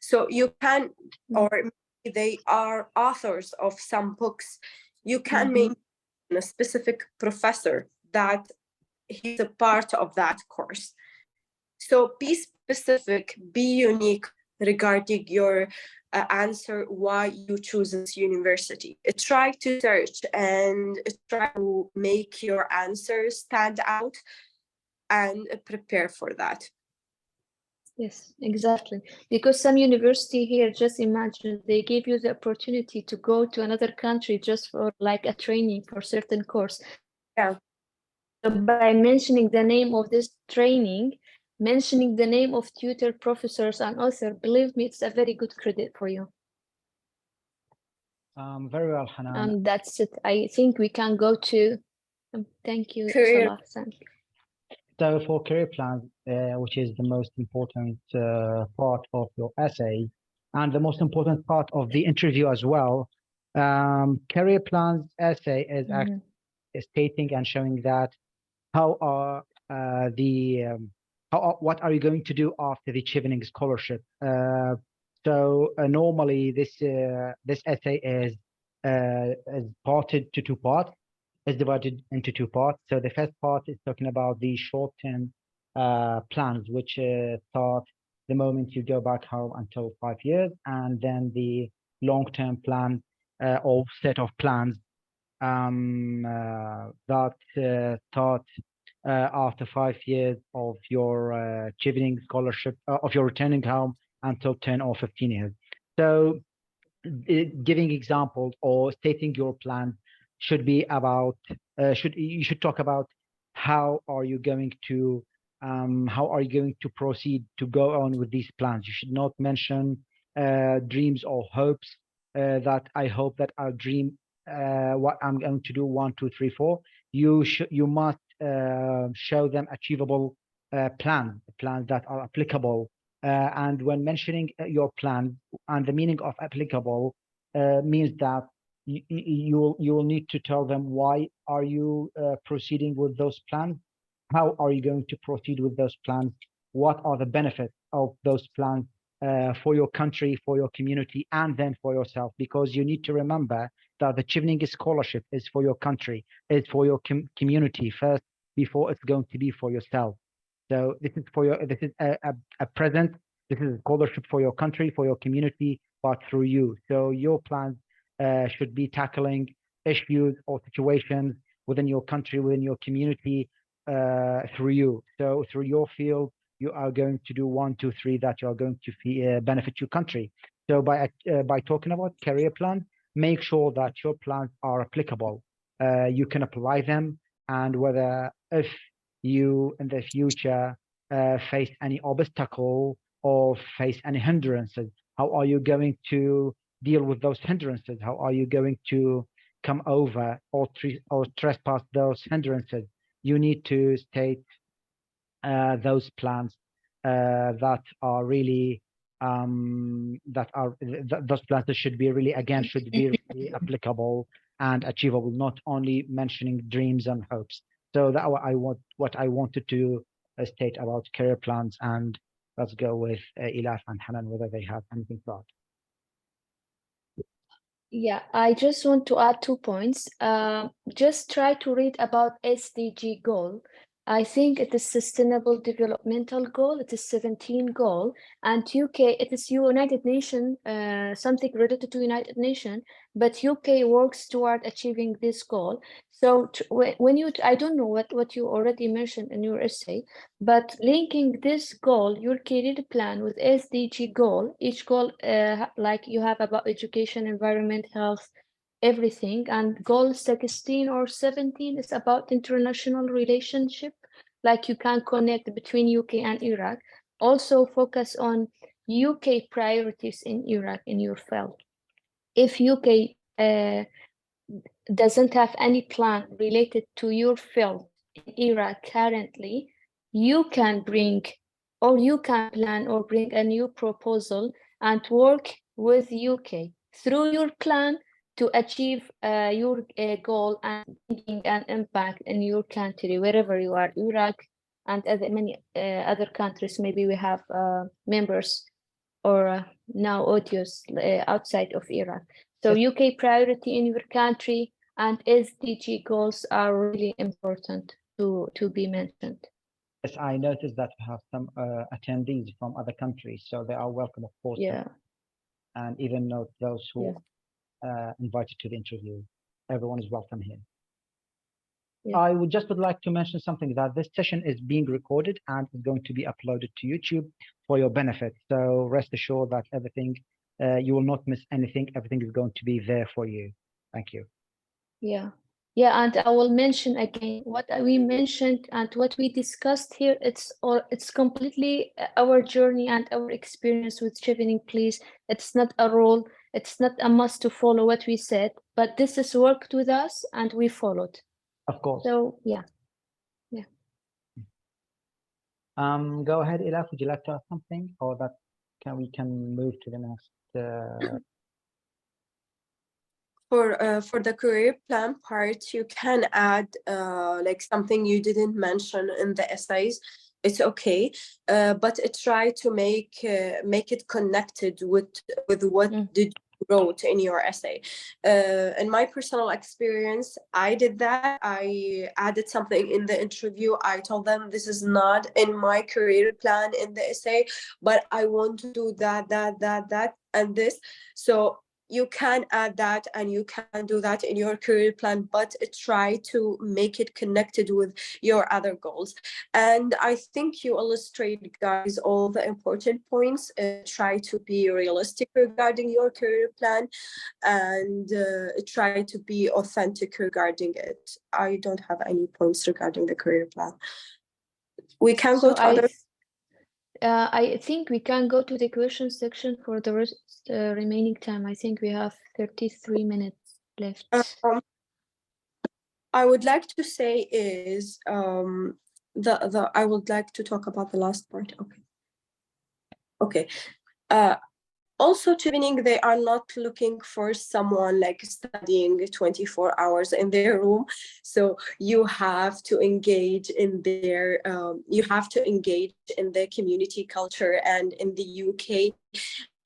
So you can, or maybe they are authors of some books. You can mention a specific professor that he's a part of that course. So be specific, be unique regarding your answer why you choose this university. Try to search and try to make your answers stand out and prepare for that. Yes, exactly. Because some university here, just imagine they give you the opportunity to go to another country just for like a training for certain course. Yeah. So by mentioning the name of this training, mentioning the name of tutor, professors, and author, believe me, it's a very good credit for you. Very well, Hanan. And that's it. I think we can go to, thank you, Career. Salah. So for career plans, which is the most important part of your essay and the most important part of the interview as well, career plans essay is actually stating and showing that how are what are you going to do after the Chevening scholarship? Normally this essay is parted to two parts. Is divided into two parts. So the first part is talking about the short-term plans, which start the moment you go back home until 5 years, and then the long-term plan or set of plans that start after 5 years of your Chevening scholarship, of your returning home until 10 or 15 years. So giving examples or stating your plan should be about, you should talk about how are you going to proceed to go on with these plans. You should not mention dreams or hopes that I hope that I'll dream what I'm going to do 1, 2, 3, 4. You must show them achievable plans that are applicable. And when mentioning your plan, and the meaning of applicable means that you will need to tell them why are you proceeding with those plans, how are you going to proceed with those plans, what are the benefits of those plans for your country, for your community, and then for yourself, because you need to remember that the Chevening scholarship is for your country, is for your community first, before it's going to be for yourself. So this is for your, this is a present, this is a scholarship for your country, for your community, but through you. So your plans should be tackling issues or situations within your country, within your community, through you. So through your field, you are going to do 1, 2, 3 that you are going to benefit your country. So by talking about career plans, make sure that your plans are applicable. You can apply them, and whether if you in the future face any obstacle or face any hindrances, how are you going to deal with those hindrances? How are you going to come over or trespass those hindrances? You need to state those plans that are really those plans that should be really, again, should be really applicable and achievable, not only mentioning dreams and hopes. So that what I wanted to state about career plans. And let's go with Elaf and Hanan, whether they have anything to add. Yeah, I just want to add 2 points. Just try to read about SDG Goal. I think it is Sustainable Developmental Goal. It is 17 goal, and UK, it is United Nations, something related to United Nations, but UK works toward achieving this goal. So when you, I don't know what you already mentioned in your essay, but linking this goal, your career plan, with SDG goal, each goal, like you have about education, environment, health, everything, and goal 16 or 17 is about international relationship, like you can connect between UK and Iraq. Also focus on UK priorities in Iraq in your field. If UK doesn't have any plan related to your field in Iraq currently, you can bring, or you can plan or bring a new proposal and work with UK through your plan to achieve your goal and bringing an impact in your country, wherever you are, Iraq and many other countries. Maybe we have members or now audios outside of Iraq. So UK priority in your country and SDG goals are really important to be mentioned. Yes, I noticed that we have some attendees from other countries, so they are welcome, of course. Yeah. And even note those who invited to the interview. Everyone is welcome here. Yeah. I would like to mention something, that this session is being recorded and is going to be uploaded to YouTube for your benefit. So rest assured that everything, you will not miss anything. Everything is going to be there for you. Thank you. Yeah. Yeah, and I will mention again what we mentioned and what we discussed here. It's completely our journey and our experience with Chevening. Please, it's not a rule. It's not a must to follow what we said, but this has worked with us and we followed. Of course. So yeah. Go ahead, Elaf. Would you like to add something, or that we can move to the next? For the career plan part, you can add like something you didn't mention in the essays. It's okay, but try to make it connected with what did you wrote in your essay. In my personal experience, I did that. I added something in the interview. I told them this is not in my career plan in the essay, but I want to do that, and this. So you can add that and you can do that in your career plan, but try to make it connected with your other goals. And I think you illustrate, guys, all the important points. Try to be realistic regarding your career plan, and try to be authentic regarding it. I don't have any points regarding the career plan. We can go to other. I think we can go to the question section for the rest, remaining time. I think we have 33 minutes left. I would like to say is I would like to talk about the last part. Okay. Also, Chevening, they are not looking for someone like studying 24 hours in their room. So you have to engage in their, you have to engage in the community culture and in the UK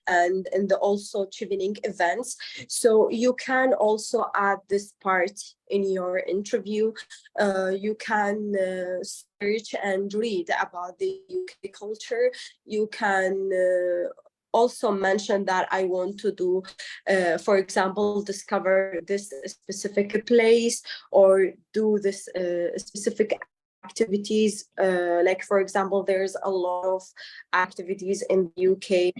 and in the also Chevening events. So you can also add this part in your interview. You can search and read about the UK culture. You can also mention that I want to do, for example, discover this specific place or do this specific activities. Like, for example, there's a lot of activities in the UK,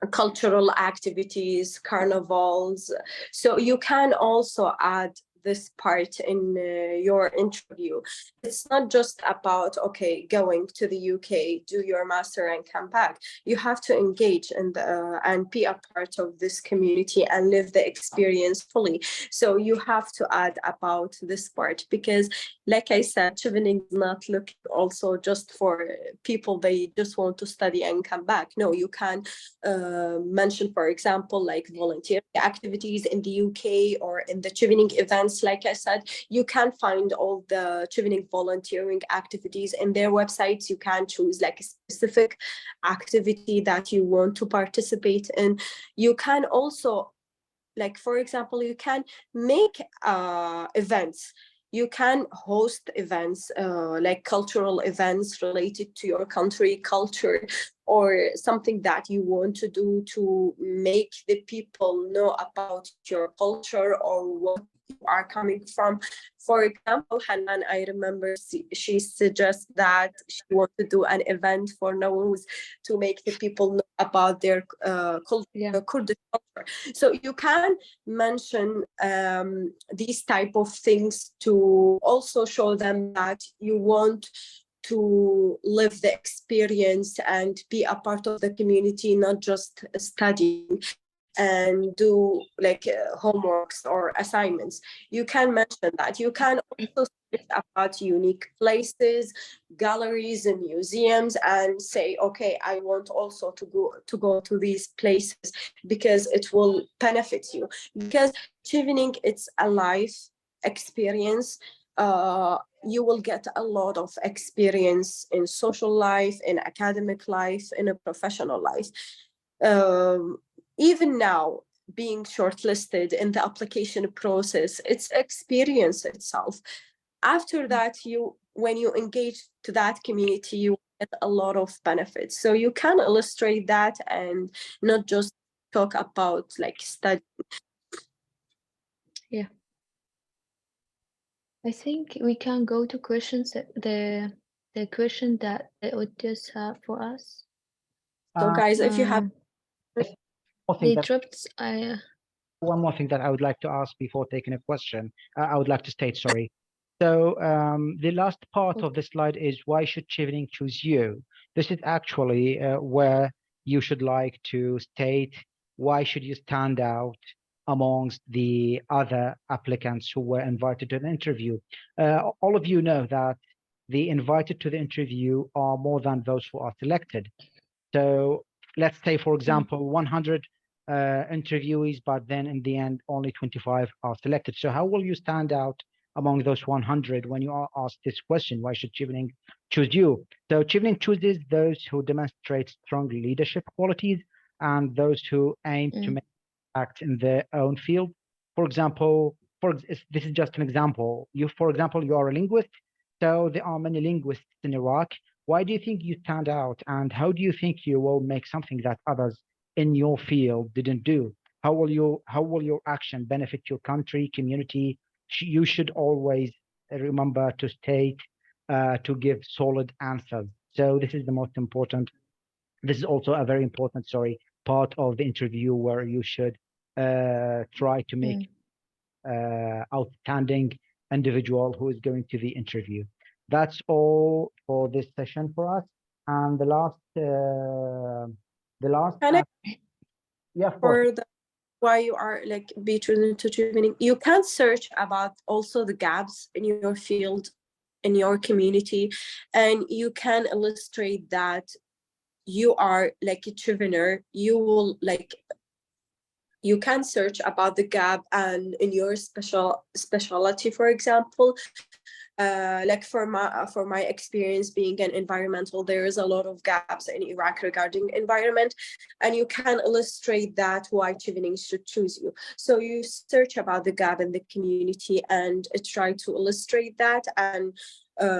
cultural activities, carnivals. So you can also add this part in your interview. It's not just about, okay, going to the UK, do your master and come back. You have to engage in the, and be a part of this community and live the experience fully. So you have to add about this part, because like I said, Chevening is not looking also just for people, they just want to study and come back. No, you can mention, for example, like volunteer activities in the UK or in the Chevening events. Like I said, you can find all the Chevening volunteering activities in their websites. You can choose like a specific activity that you want to participate in. You can also, like, for example, you can make events. You can host events, like cultural events related to your country culture, or something that you want to do to make the people know about your culture or what you are coming from. For example, Hanan, I remember she suggests that she wants to do an event for Nowruz to make the people know about their culture, Kurdish culture. So you can mention these type of things to also show them that you want to live the experience and be a part of the community, not just studying and do like homeworks or assignments. You can mention that. You can also speak about unique places, galleries and museums, and say, okay, I want also to go to these places because it will benefit you. Because Chevening, it's a life experience. You will get a lot of experience in social life, in academic life, in a professional life. Even now, being shortlisted in the application process, it's experience itself. After that, when you engage to that community, you get a lot of benefits. So you can illustrate that and not just talk about like study. Yeah. I think we can go to questions, the question that the audience have for us. So guys, if you have they dropped one more thing that I would like to ask before taking a question, I would like to state, sorry. So the last part of the slide is, why should Chevening choose you? This is actually where you should like to state, why should you stand out amongst the other applicants who were invited to the interview? All of you know that the invited to the interview are more than those who are selected. So let's say, for example, 100 interviewees, but then in the end, only 25 are selected. So how will you stand out among those 100 when you are asked this question? Why should Chevening choose you? So Chevening chooses those who demonstrate strong leadership qualities and those who aim to make impact in their own field. For example, this is just an example. For example, you are a linguist. So there are many linguists in Iraq. Why do you think you stand out, and how do you think you will make something that others in your field didn't do? How will your action benefit your country, community? You should always remember to state, to give solid answers. So this is the most important. This is also a very important, part of the interview where you should try to make outstanding individual who is going to the interview. That's all for this session for us. And the last, yeah, for the why you are like be chosen to Chevening, you can search about also the gaps in your field, in your community, and you can illustrate that you are like a Chevener. You will like, you can search about the gap and in your specialty, for example. Like for my experience being an environmental, there is a lot of gaps in Iraq regarding environment, and you can illustrate that why Chevening should choose you. So you search about the gap in the community and try to illustrate that and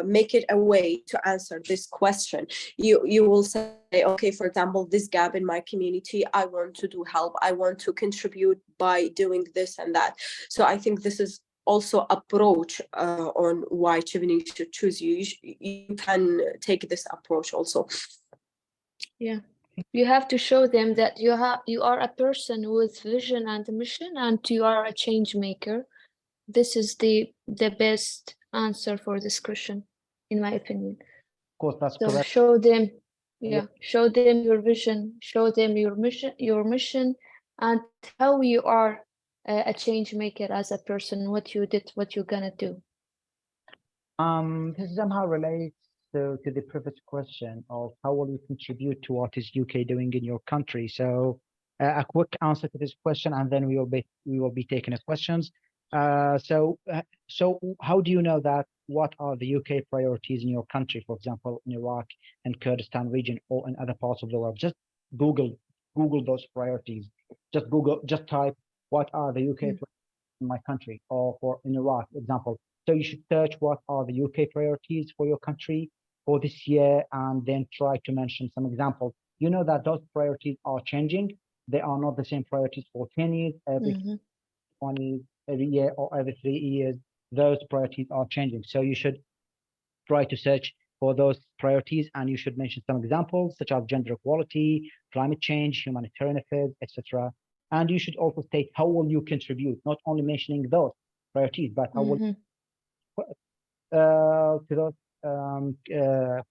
make it a way to answer this question. You will say, okay, for example, this gap in my community, I want to do help, I want to contribute by doing this and that. So I think this is also approach on why Chevening should choose you. You can take this approach also. Yeah, you have to show them that you are a person with vision and mission, and you are a change maker. This is the best answer for this question, in my opinion. Of course, that's so correct. Show them, show them your vision, show them your mission, and how you are a change maker as a person, what you did, what you're gonna do. This somehow relates to the previous question of how will you contribute to what is UK doing in your country. So a quick answer to this question, and then we will be taking the questions. So how do you know that what are the UK priorities in your country, for example, in Iraq and Kurdistan region or in other parts of the world? Just Google those priorities. Just type what are the UK priorities in my country or for in Iraq, example. So you should search what are the UK priorities for your country for this year, and then try to mention some examples. You know that those priorities are changing. They are not the same priorities for 10 years, every 20, every year, or every 3 years. Those priorities are changing. So you should try to search for those priorities, and you should mention some examples such as gender equality, climate change, humanitarian affairs, etc. And you should also state how will you contribute, not only mentioning those priorities, but how will to those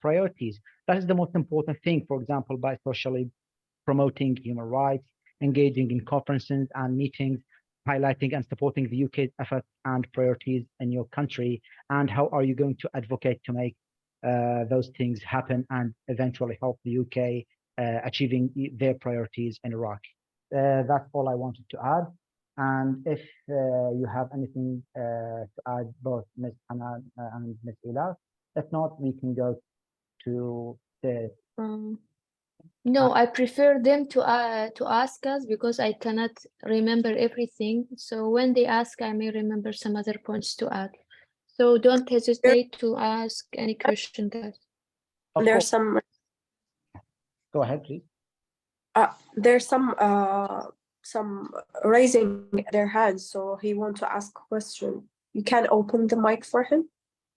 priorities. That is the most important thing, for example, by socially promoting human rights, engaging in conferences and meetings, highlighting and supporting the UK's efforts and priorities in your country, and how are you going to advocate to make those things happen and eventually help the UK achieving their priorities in Iraq. That's all I wanted to add. And if you have anything to add, both Ms. Hanan and Ms. Elaf, if not, we can go to the... No, I prefer them to ask us, because I cannot remember everything. So when they ask, I may remember some other points to add. So don't hesitate to ask any question, guys. There's some... Go ahead, please. There's some raising their hands, so he wants to ask a question. You can open the mic for him.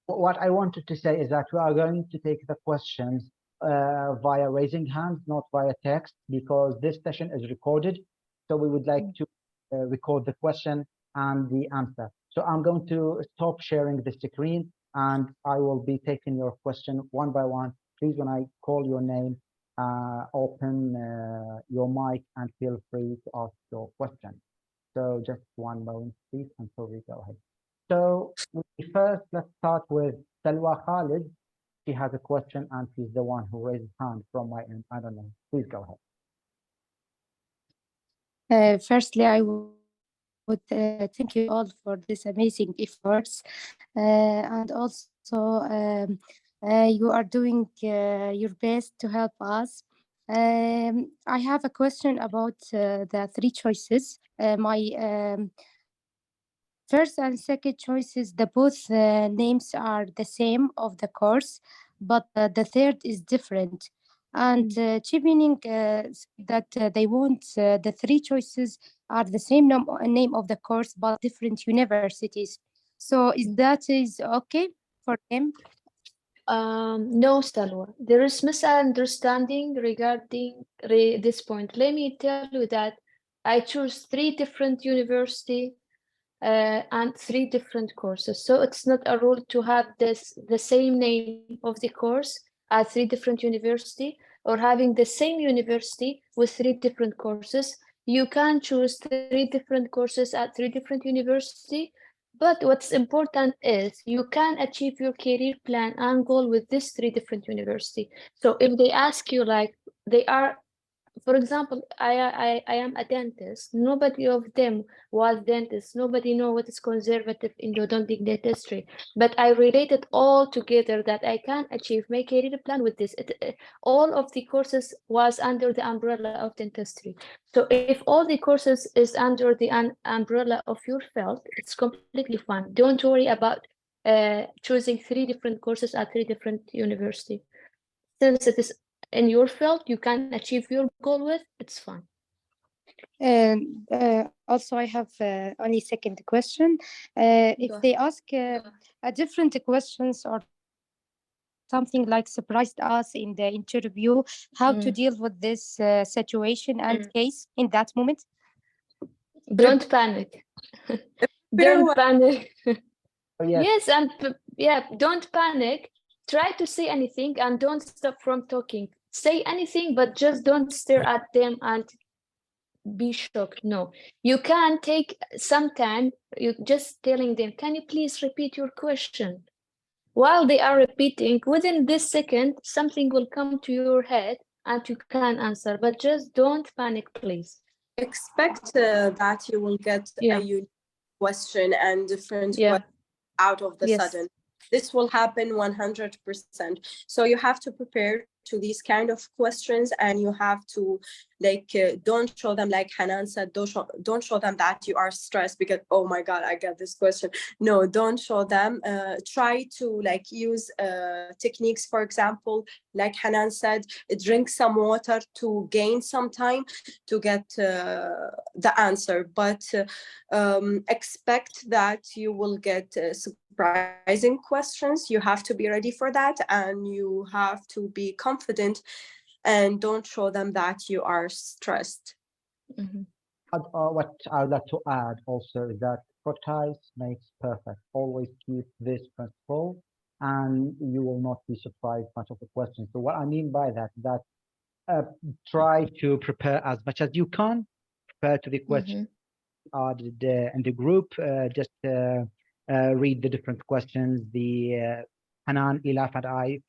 What I wanted to say is that we are going to take the questions via raising hands, not via text, because this session is recorded. So we would like to record the question and the answer. So I'm going to stop sharing the screen, and I will be taking your question one by one. Please, when I call your name, open your mic and feel free to ask your question. So just one moment, please, until we go ahead. So first, let's start with Salwa Khalid. She has a question, and she's the one who raised his hand from my end. I don't know. Please go ahead. Firstly, I would thank you all for this amazing efforts, and also you are doing your best to help us. I have a question about the three choices. My first and second choices, the both names are the same of the course, but the third is different. And Chevening that they want the three choices are the same name of the course, but different universities. So is that okay for them? No, Salwa. There is misunderstanding regarding this point. Let me tell you that I chose 3 different universities and 3 different courses. So it's not a rule to have the same name of the course at 3 different universities or having the same university with 3 different courses. You can choose 3 different courses at 3 different universities. But what's important is you can achieve your career plan and goal with these 3 different universities. So if they ask you like they are, for example, I am a dentist. Nobody of them was dentist. Nobody know what is conservative endodontic dentistry. But I related all together that I can achieve my career plan with this. All of the courses was under the umbrella of dentistry. So if all the courses is under the umbrella of your field, it's completely fine. Don't worry about choosing 3 different courses at 3 different universities. Since it is in your field, you can achieve your goal with, it's fine. And also, I have only second question. If they ask a different questions or something like surprised us in the interview, how to deal with this situation and case in that moment? Don't panic. Don't panic. Yes, and yeah, don't panic. Try to say anything and don't stop from talking. Say anything, but just don't stare at them and be shocked. No, you can take some time. You just telling them, can you please repeat your question? While they are repeating, within this second, something will come to your head and you can answer, but just don't panic, please. Expect that you will get a unique question and different questions out of the sudden. This will happen 100%. So you have to prepare to these kind of questions, and you have to like don't show them, like Hanan said, don't show them that you are stressed because, oh my god, I got this question. No, don't show them. Try to like use techniques. For example, like Hanan said, drink some water to gain some time to get the answer, but expect that you will get surprising questions. You have to be ready for that, and you have to be confident, and don't show them that you are stressed. What I would like to add also is that practice makes perfect. Always keep this principle, and you will not be surprised much of the questions. So what I mean by that, try to prepare as much as you can. Prepare to the questions in the group. Just read the different questions. The Hanan, Elaf, and I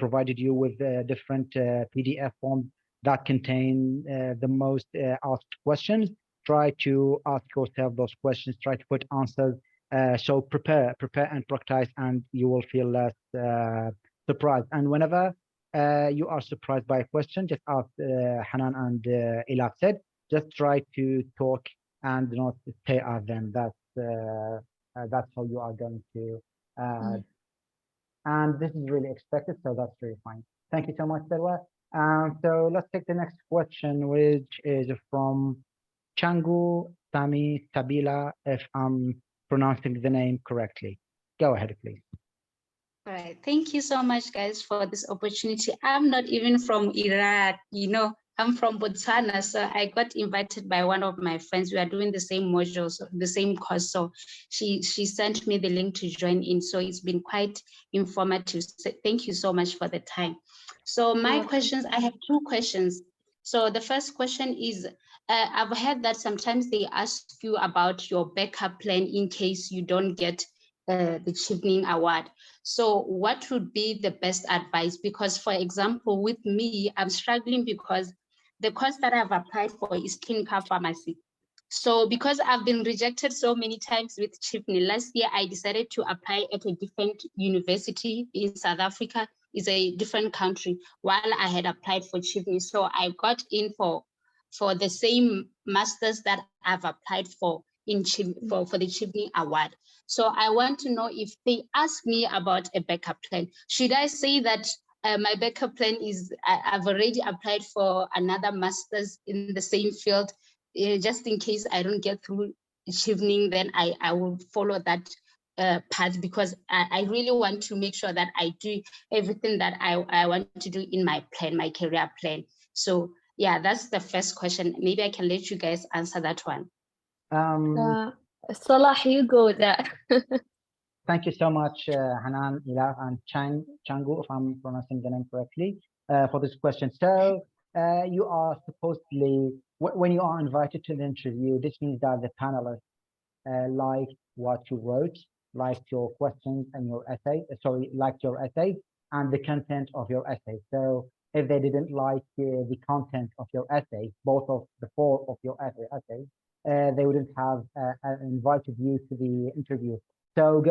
provided you with different PDF forms that contain the most asked questions. Try to ask yourself those questions. Try to put answers. So prepare and practice, and you will feel less surprised. And whenever you are surprised by a question, just ask Hanan and Elaf said. Just try to talk and not stay at them. That's how you are going to. And this is really expected, so that's really fine. Thank you so much, Selwa. So let's take the next question, which is from Changu Sami Sabila, if I'm pronouncing the name correctly. Go ahead, please. All right. Thank you so much, guys, for this opportunity. I'm not even from Iraq, I'm from Botswana, so I got invited by one of my friends. We are doing the same modules, the same course. So she sent me the link to join in. So it's been quite informative. So thank you so much for the time. So my questions, I have 2 questions. So the first question is, I've heard that sometimes they ask you about your backup plan in case you don't get the Chevening Award. So what would be the best advice? Because for example, with me, I'm struggling because the course that I've applied for is clinical pharmacy. So because I've been rejected so many times with Chevening, last year I decided to apply at a different university in South Africa. It's a different country, while I had applied for Chevening. So I got in for the same masters that I've applied for for the Chevening Award. So I want to know, if they ask me about a backup plan, should I say that my backup plan is I've already applied for another master's in the same field, just in case I don't get through Chevening, then I will follow that path, because I really want to make sure that I do everything that I want to do in my plan, my career plan. So yeah, that's the first question. Maybe I can let you guys answer that one. Salah, you go there. Thank you so much, Hanan, Elaf, and Changu, if I'm pronouncing the name correctly, for this question. So you are supposedly, when you are invited to the interview, this means that the panelists liked what you wrote, liked your questions and your essay, liked your essay and the content of your essay. So if they didn't like the content of your essay, both of the four of your essays, they wouldn't have invited you to the interview. So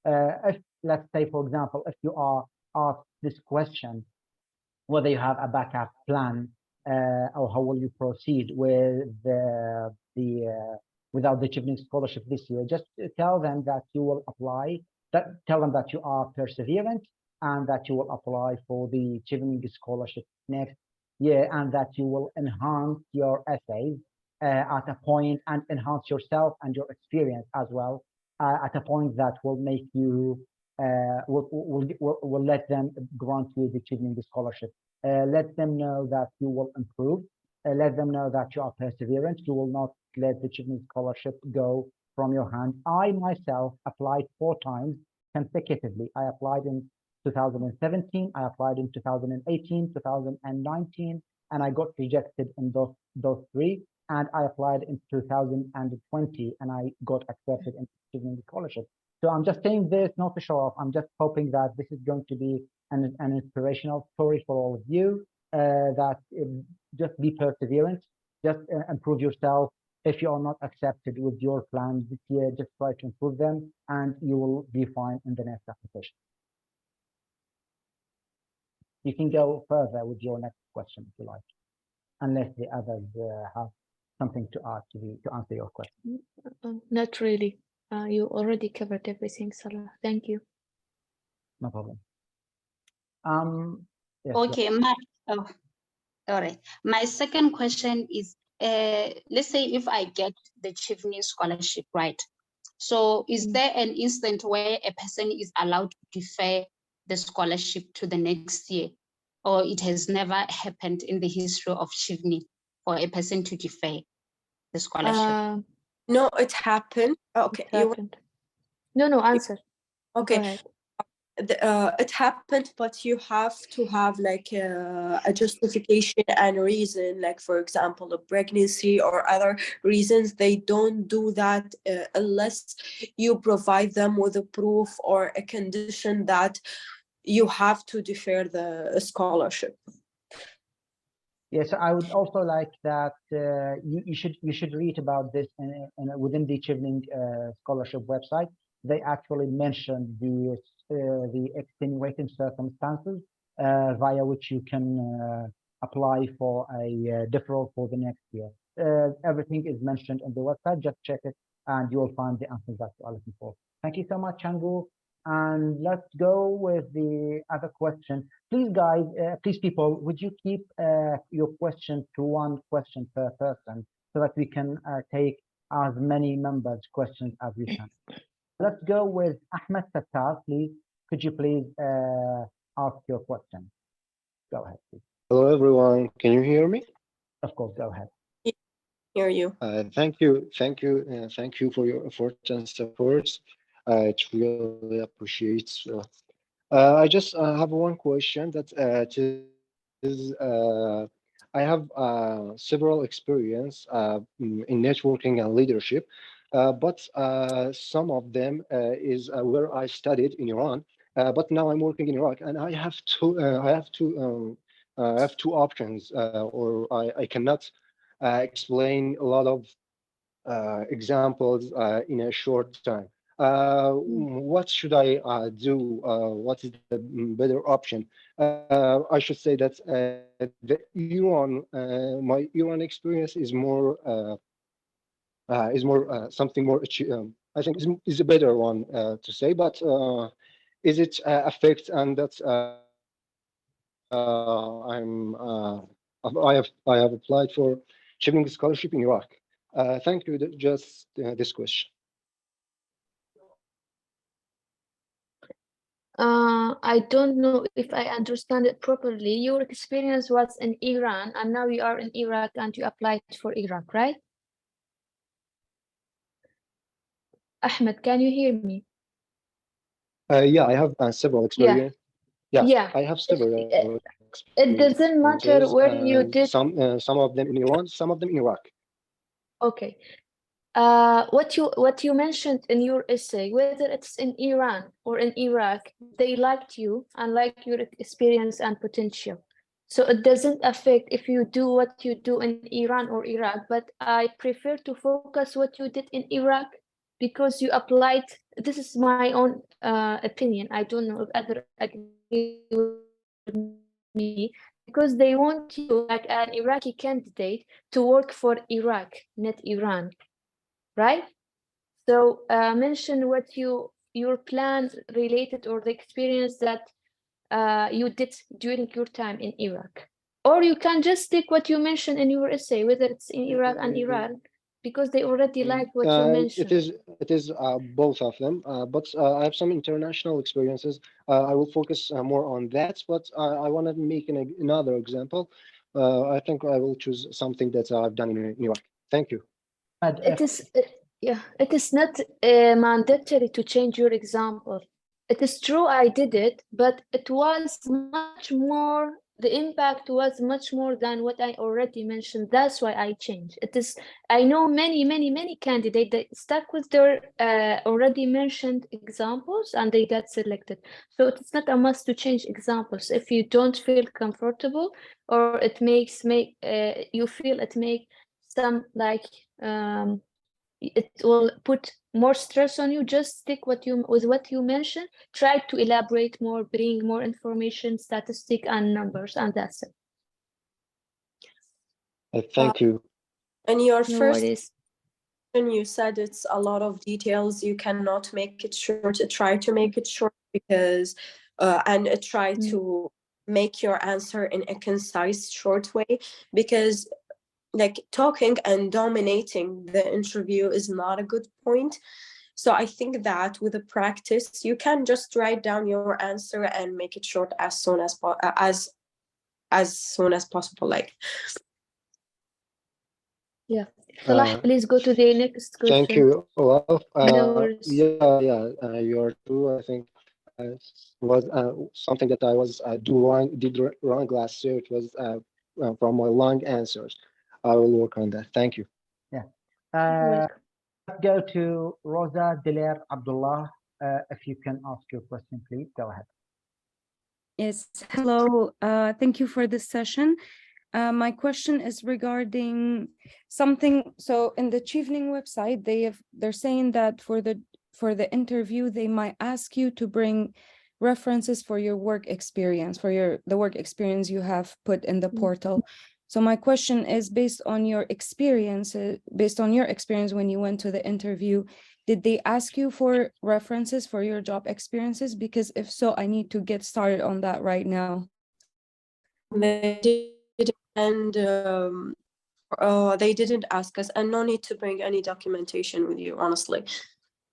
if, let's say, for example, if you are asked this question, whether you have a backup plan or how will you proceed with without the Chevening scholarship this year, just tell them that you will apply, tell them that you are perseverant and that you will apply for the Chevening scholarship next year, and that you will enhance your essays at a point, and enhance yourself and your experience as well at a point that will make you will let them grant you the Chevening scholarship. Let them know that you will improve. Let them know that you are perseverant. You will not let the Chevening scholarship go from your hand. I myself applied 4 times consecutively. I applied in 2017, I applied in 2018, 2019, and I got rejected in those 3. And I applied in 2020, and I got accepted in the scholarship. So I'm just saying this not to show off. I'm just hoping that this is going to be an inspirational story for all of you. That just be perseverant, just improve yourself. If you are not accepted with your plans this year, just try to improve them, and you will be fine in the next application. You can go further with your next question if you like, unless the others have something to add to answer your question. Not really. You already covered everything, Salah. Thank you. No problem. Yes, okay, all right. My second question is, let's say if I get the Chevening scholarship, right? So is there an instant where a person is allowed to defer the scholarship to the next year, or it has never happened in the history of Chevening for a person to defer the scholarship? No, it happened. Okay. It happened. No, answer. Okay. Go ahead. It happened, but you have to have like a justification and reason, like for example a pregnancy or other reasons. They don't do that unless you provide them with a proof or a condition that you have to defer the scholarship. Yes, I would also like that you should read about this within the Chevening scholarship website. They actually mentioned the extenuating circumstances via which you can apply for a deferral for the next year. Everything is mentioned on the website. Just check it, and you will find the answers that you are looking for. Thank you so much, Changu. And let's go with the other question. Please, guys, please, people, would you keep your question to 1 question per person so that we can take as many members' questions as we can. Let's go with Ahmad Sattar, please. Could you please ask your question? Go ahead, please. Hello, everyone. Can you hear me? Of course, go ahead. Hear you. Thank you for your efforts and supports. It really appreciates. I just have 1 question that is I have several experience in networking and leadership, but some of them is where I studied in Iran, but now I'm working in Iraq, and I have two options, or I cannot explain a lot of examples in a short time. What should I do? What is the better option? I should say that the Iran, my Iran experience is more something more. I think is a better one to say. But is it affect and that's I have applied for Chevening scholarship in Iraq. Thank you. Just this question. I don't know if I understand it properly. Your experience was in Iran, and now you are in Iraq, and you applied for Iraq, right? Ahmed, can you hear me? Yeah, I have several experience. Yeah, Yeah. I have several It doesn't matter experiences. where you did. Some of them in Iran, some of them in Iraq. Okay. What you mentioned in your essay, whether it's in Iran or in Iraq, they liked you and like your experience and potential. So it doesn't affect if you do what you do in Iran or Iraq, but I prefer to focus what you did in Iraq because you applied. This is my own opinion. I don't know if others agree with me, because they want you, like an Iraqi candidate, to work for Iraq, not Iran, right? So mention what your plans related or the experience that you did during your time in Iraq. Or you can just take what you mentioned in your essay, whether it's in Iraq and Iran, because they already like what you mentioned. It is both of them, but I have some international experiences. I will focus more on that, but I want to make another example. I think I will choose something that I've done in Iraq. Thank you. It is not mandatory to change your example. It is true I did it, but it was much more, the impact was much more than what I already mentioned. That's why I changed. I know many candidates that stuck with their already mentioned examples and they got selected. So it's not a must to change examples. If you don't feel comfortable or it makes you feel it make some like it will put more stress on you, just stick with what you mentioned. Try to elaborate more, bring more information, statistic and numbers, and that's it. Thank you. And your No first worries. you said it's a lot of details. You cannot make it short. Try to make it short because and try to make your answer in a concise, short way, because like talking and dominating the interview is not a good point. So I think that with the practice, you can just write down your answer and make it short as soon as soon as possible. Like, yeah. Salah, please go to the next question. Thank you, Elaf. No worries. You're true. I think was something that I did wrong last year. It was from my long answers. I will work on that. Thank you. Yeah. Let's go to Rosa Deler Abdullah. If you can ask your question, please go ahead. Yes. Hello. Thank you for this session. My question is regarding something. So in the Chevening website, they're saying that for the interview, they might ask you to bring references for your work experience, the work experience you have put in the portal. So my question is, based on your experience when you went to the interview, did they ask you for references for your job experiences? Because if so, I need to get started on that right now. They did, and they didn't ask us, and no need to bring any documentation with you, honestly.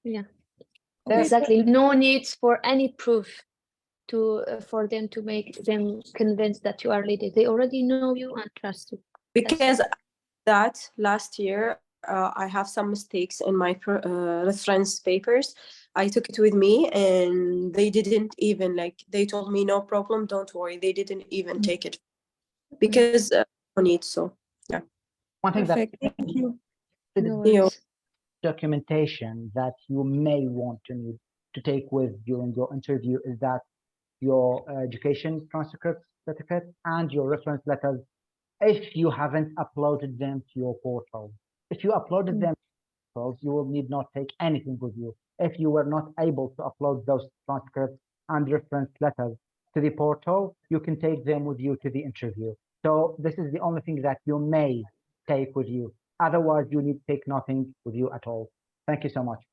Yeah, exactly. No need for any proof for them to make them convinced that you are lady. They already know you and trust you. Because that last year, I have some mistakes in my reference papers. I took it with me, and they didn't even they told me no problem, don't worry. They didn't even take it because no need. So yeah. One thing Perfect. Thank you. Documentation that you may want to need to take with during your interview is that your education transcript certificate and your reference letters, if you haven't uploaded them to your portal. If you uploaded them to your portals, you will need not take anything with you. If you were not able to upload those transcripts and reference letters to the portal, you can take them with you to the interview. So this is the only thing that you may take with you. Otherwise, you need to take nothing with you at all. Thank you so much.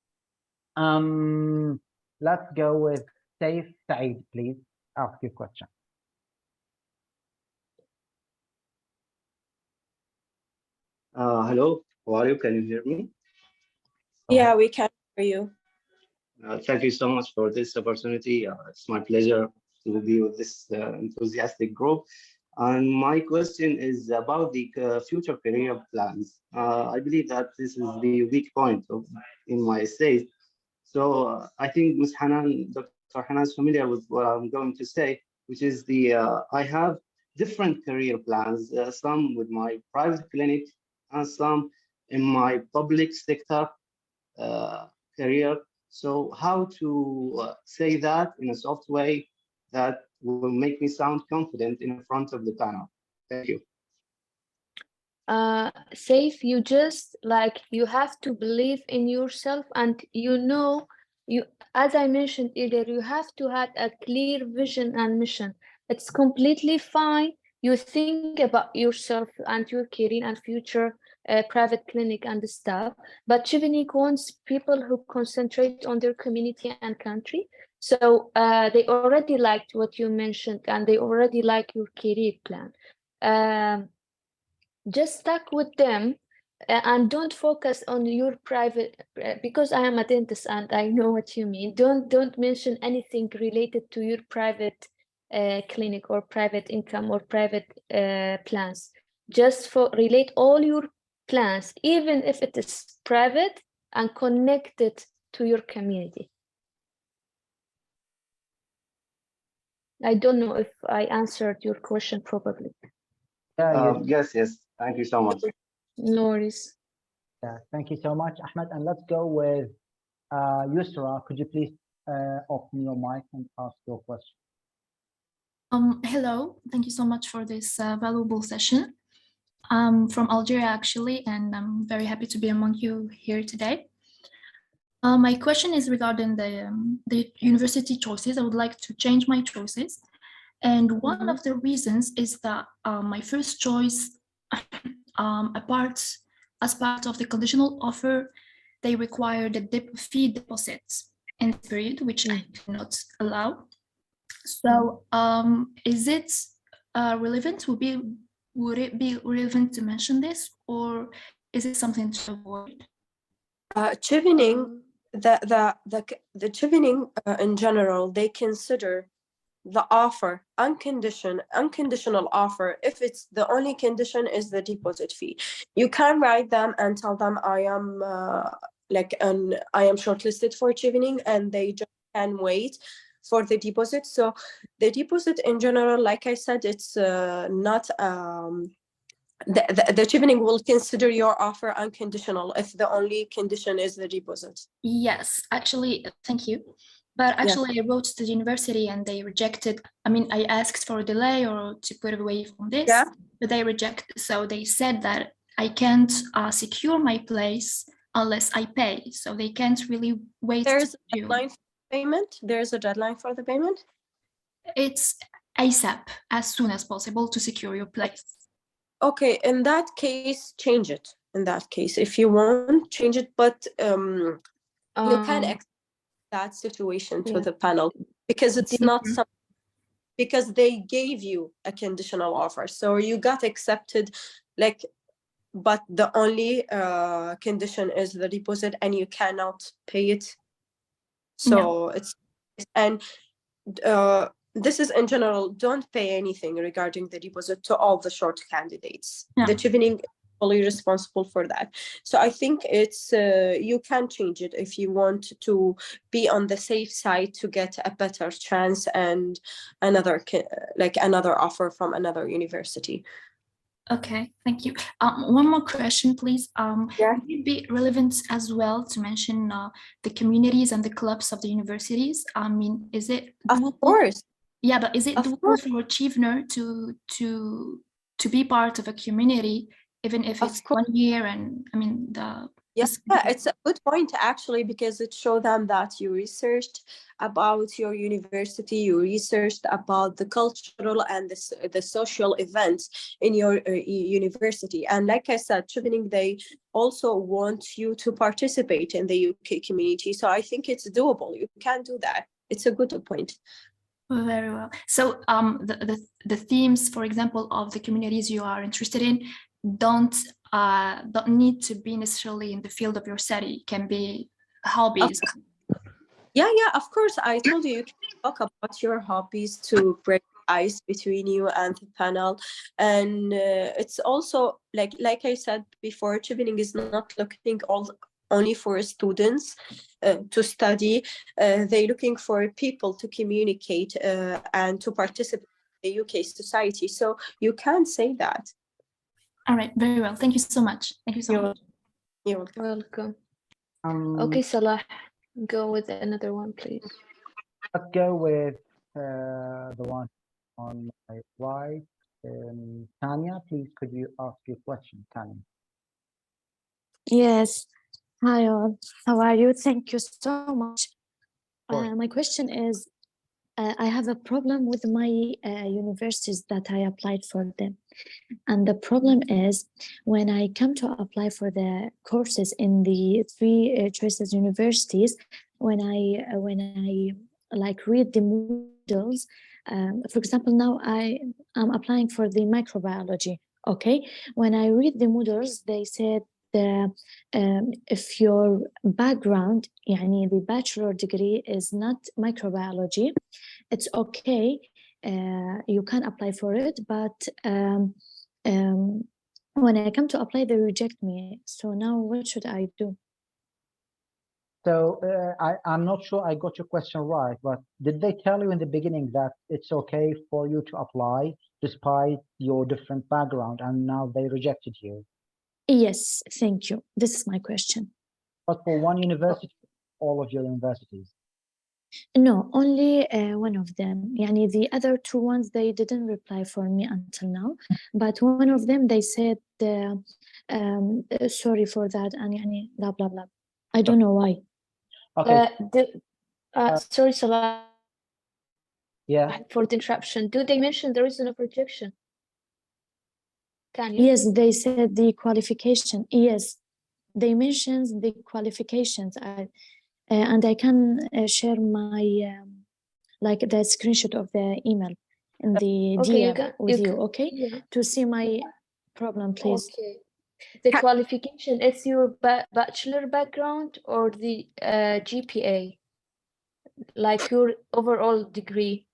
Let's go with Saif Saeed, please. Ask your question. Hello, how are you? Can you hear me? Yeah, we can hear you. Thank you so much for this opportunity. It's my pleasure to be with this enthusiastic group. And my question is about the future career plans. I believe that this is the weak point in my essay. So I think Ms. Hanan, Dr. Hanan is familiar with what I'm going to say, which is I have different career plans, some with my private clinic and some in my public sector career. So how to say that in a soft way that will make me sound confident in front of the panel? Thank you. Safe, you just you have to believe in yourself, and you, as I mentioned earlier, you have to have a clear vision and mission. It's completely fine. You think about yourself and your career and future private clinic and stuff, but Chevening wants people who concentrate on their community and country. So they already liked what you mentioned, and they already like your career plan. Just stuck with them, and don't focus on your private, because I am a dentist and I know what you mean. Don't mention anything related to your private clinic or private income or private plans. Just relate all your plans, even if it is private, and connect it to your community. I don't know if I answered your question properly. Yes, yes. Thank you so much. No worries. Yeah, thank you so much, Ahmed. And let's go with Yusra. Could you please open your mic and ask your question? Hello, thank you so much for this valuable session. I'm from Algeria, actually, and I'm very happy to be among you here today. My question is regarding the university choices. I would like to change my choices. And one of the reasons is that my first choice, as part of the conditional offer, they require the fee deposits in this period, which I cannot allow. So is it relevant? Would it be relevant to mention this, or is it something to avoid? Chevening, the Chevening in general, they consider the offer unconditional offer if it's the only condition is the deposit fee. You can write them and tell them I am I am shortlisted for Chevening, and they just can wait for the deposit. So the deposit in general, like I said, it's not the Chevening will consider your offer unconditional if the only condition is the deposit. Yes, actually, thank you. But actually, I wrote to the university and they rejected. I mean, I asked for a delay or to put away from this, but they rejected. So they said that I can't secure my place unless I pay. So they can't really wait. There's a deadline for payment. There's a deadline for the payment. It's ASAP, as soon as possible, to secure your place. Okay, in that case, change it. In that case, if you want, change it. But you can accept that situation to the panel, because it's not something, because they gave you a conditional offer, so you got accepted, but the only condition is the deposit, and you cannot pay it. So it's this is in general, don't pay anything regarding the deposit to all the short candidates. The Chevening is fully responsible for that. So I think it's you can change it if you want to be on the safe side to get a better chance and another offer from another university. Okay, thank you. One more question, please. Would it be relevant as well to mention the communities and the clubs of the universities? I mean, is it doable? Of course. Yeah, but is it doable for a Chevener to be part of a community, even if it's 1 year? And I mean, it's a good point, actually, because it shows them that you researched about your university, you researched about the cultural and the social events in your university. And like I said, Chevening, they also want you to participate in the UK community. So I think it's doable. You can do that. It's a good point. Very well. So the themes, for example, of the communities you are interested in don't don't need to be necessarily in the field of your study. It can be hobbies. Yeah, of course. I told you can talk about your hobbies to break ice between you and the panel. And it's also like I said before, Chevening is not looking only for students to study. They're looking for people to communicate and to participate in the UK society. So you can say that. All right, very well. Thank you so much. Thank you so much. You're welcome. Okay, Salah, go with another one, please. Let's go with the one on my right. Tanya, please, could you ask your question, Tanya? Yes. Hi all. How are you? Thank you so much. My question is, I have a problem with my universities that I applied for them. And the problem is when I come to apply for the courses in the three choices universities, when I like read the modules, for example, now I'm applying for the microbiology. Okay, when I read the modules, they said if your background, يعني the bachelor degree is not microbiology, it's okay. You can apply for it, but when I come to apply, they reject me. So now what should I do? So I'm not sure I got your question right, but did they tell you in the beginning that it's okay for you to apply despite your different background, and now they rejected you? Yes, thank you. This is my question. But for one university, all of your universities? No, only one of them. Yani the other two ones, they didn't reply for me until now. But one of them, they said, sorry for that, and yani, blah, blah, blah. I don't know why. Okay. Sorry, Salah. Yeah. For the interruption, do they mention the reason of rejection? Can you? Yes, they said the qualification. Yes, they mentioned the qualifications. And I can share my like the screenshot of the email in the DM with you, okay? Yeah. To see my problem, please. Okay. The qualification, it's your bachelor background or the GPA, like your overall degree?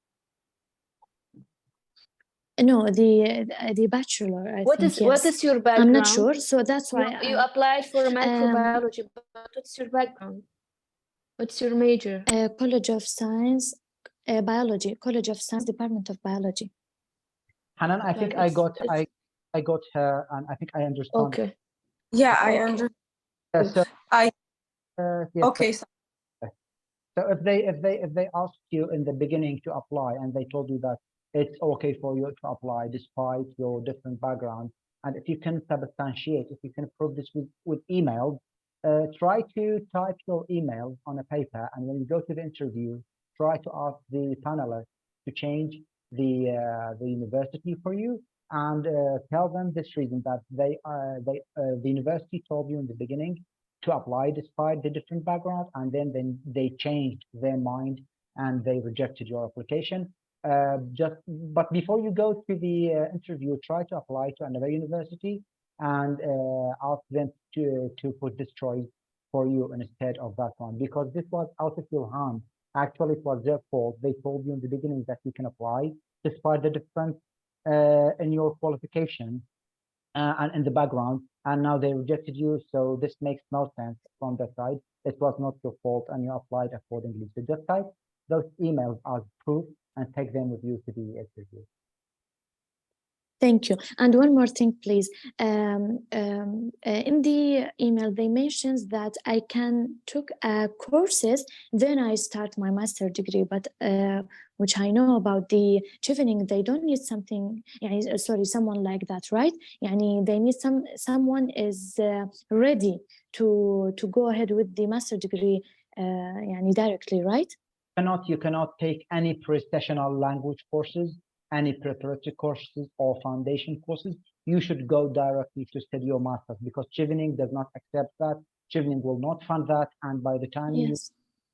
No, the bachelor. What is your background? I'm not sure, so that's why you applied for microbiology. But what's your background? What's your major? College of Science, Biology. College of Science, Department of Biology. Hanan, I think I got her, and I think I understand. Okay. Yeah, I understand. So yes, okay. So if they asked you in the beginning to apply and they told you that it's okay for you to apply despite your different background, and if you can substantiate, if you can prove this with email, try to type your email on a paper, and when you go to the interview, try to ask the panelists to change the university for you, and tell them this reason that the university told you in the beginning to apply despite the different background, and then they changed their mind and they rejected your application. But before you go to the interview, try to apply to another university and ask them to put this choice for you instead of that one, because this was out of your hand. Actually, it was their fault. They told you in the beginning that you can apply despite the difference in your qualification and in the background, and now they rejected you. So this makes no sense from their side. It was not your fault, and you applied accordingly. So just type those emails as proof and take them with you to the interview. Thank you. And one more thing, please. In the email, they mentioned that I can took courses, then I start my master degree. But which I know about the Chevening, they don't need something. Sorry, someone like that, right? They need someone is ready to go ahead with the master degree, directly, right? You cannot take any professional language courses, any preparatory courses or foundation courses. You should go directly to study your master's, because Chevening does not accept that. Chevening will not fund that, and by the time you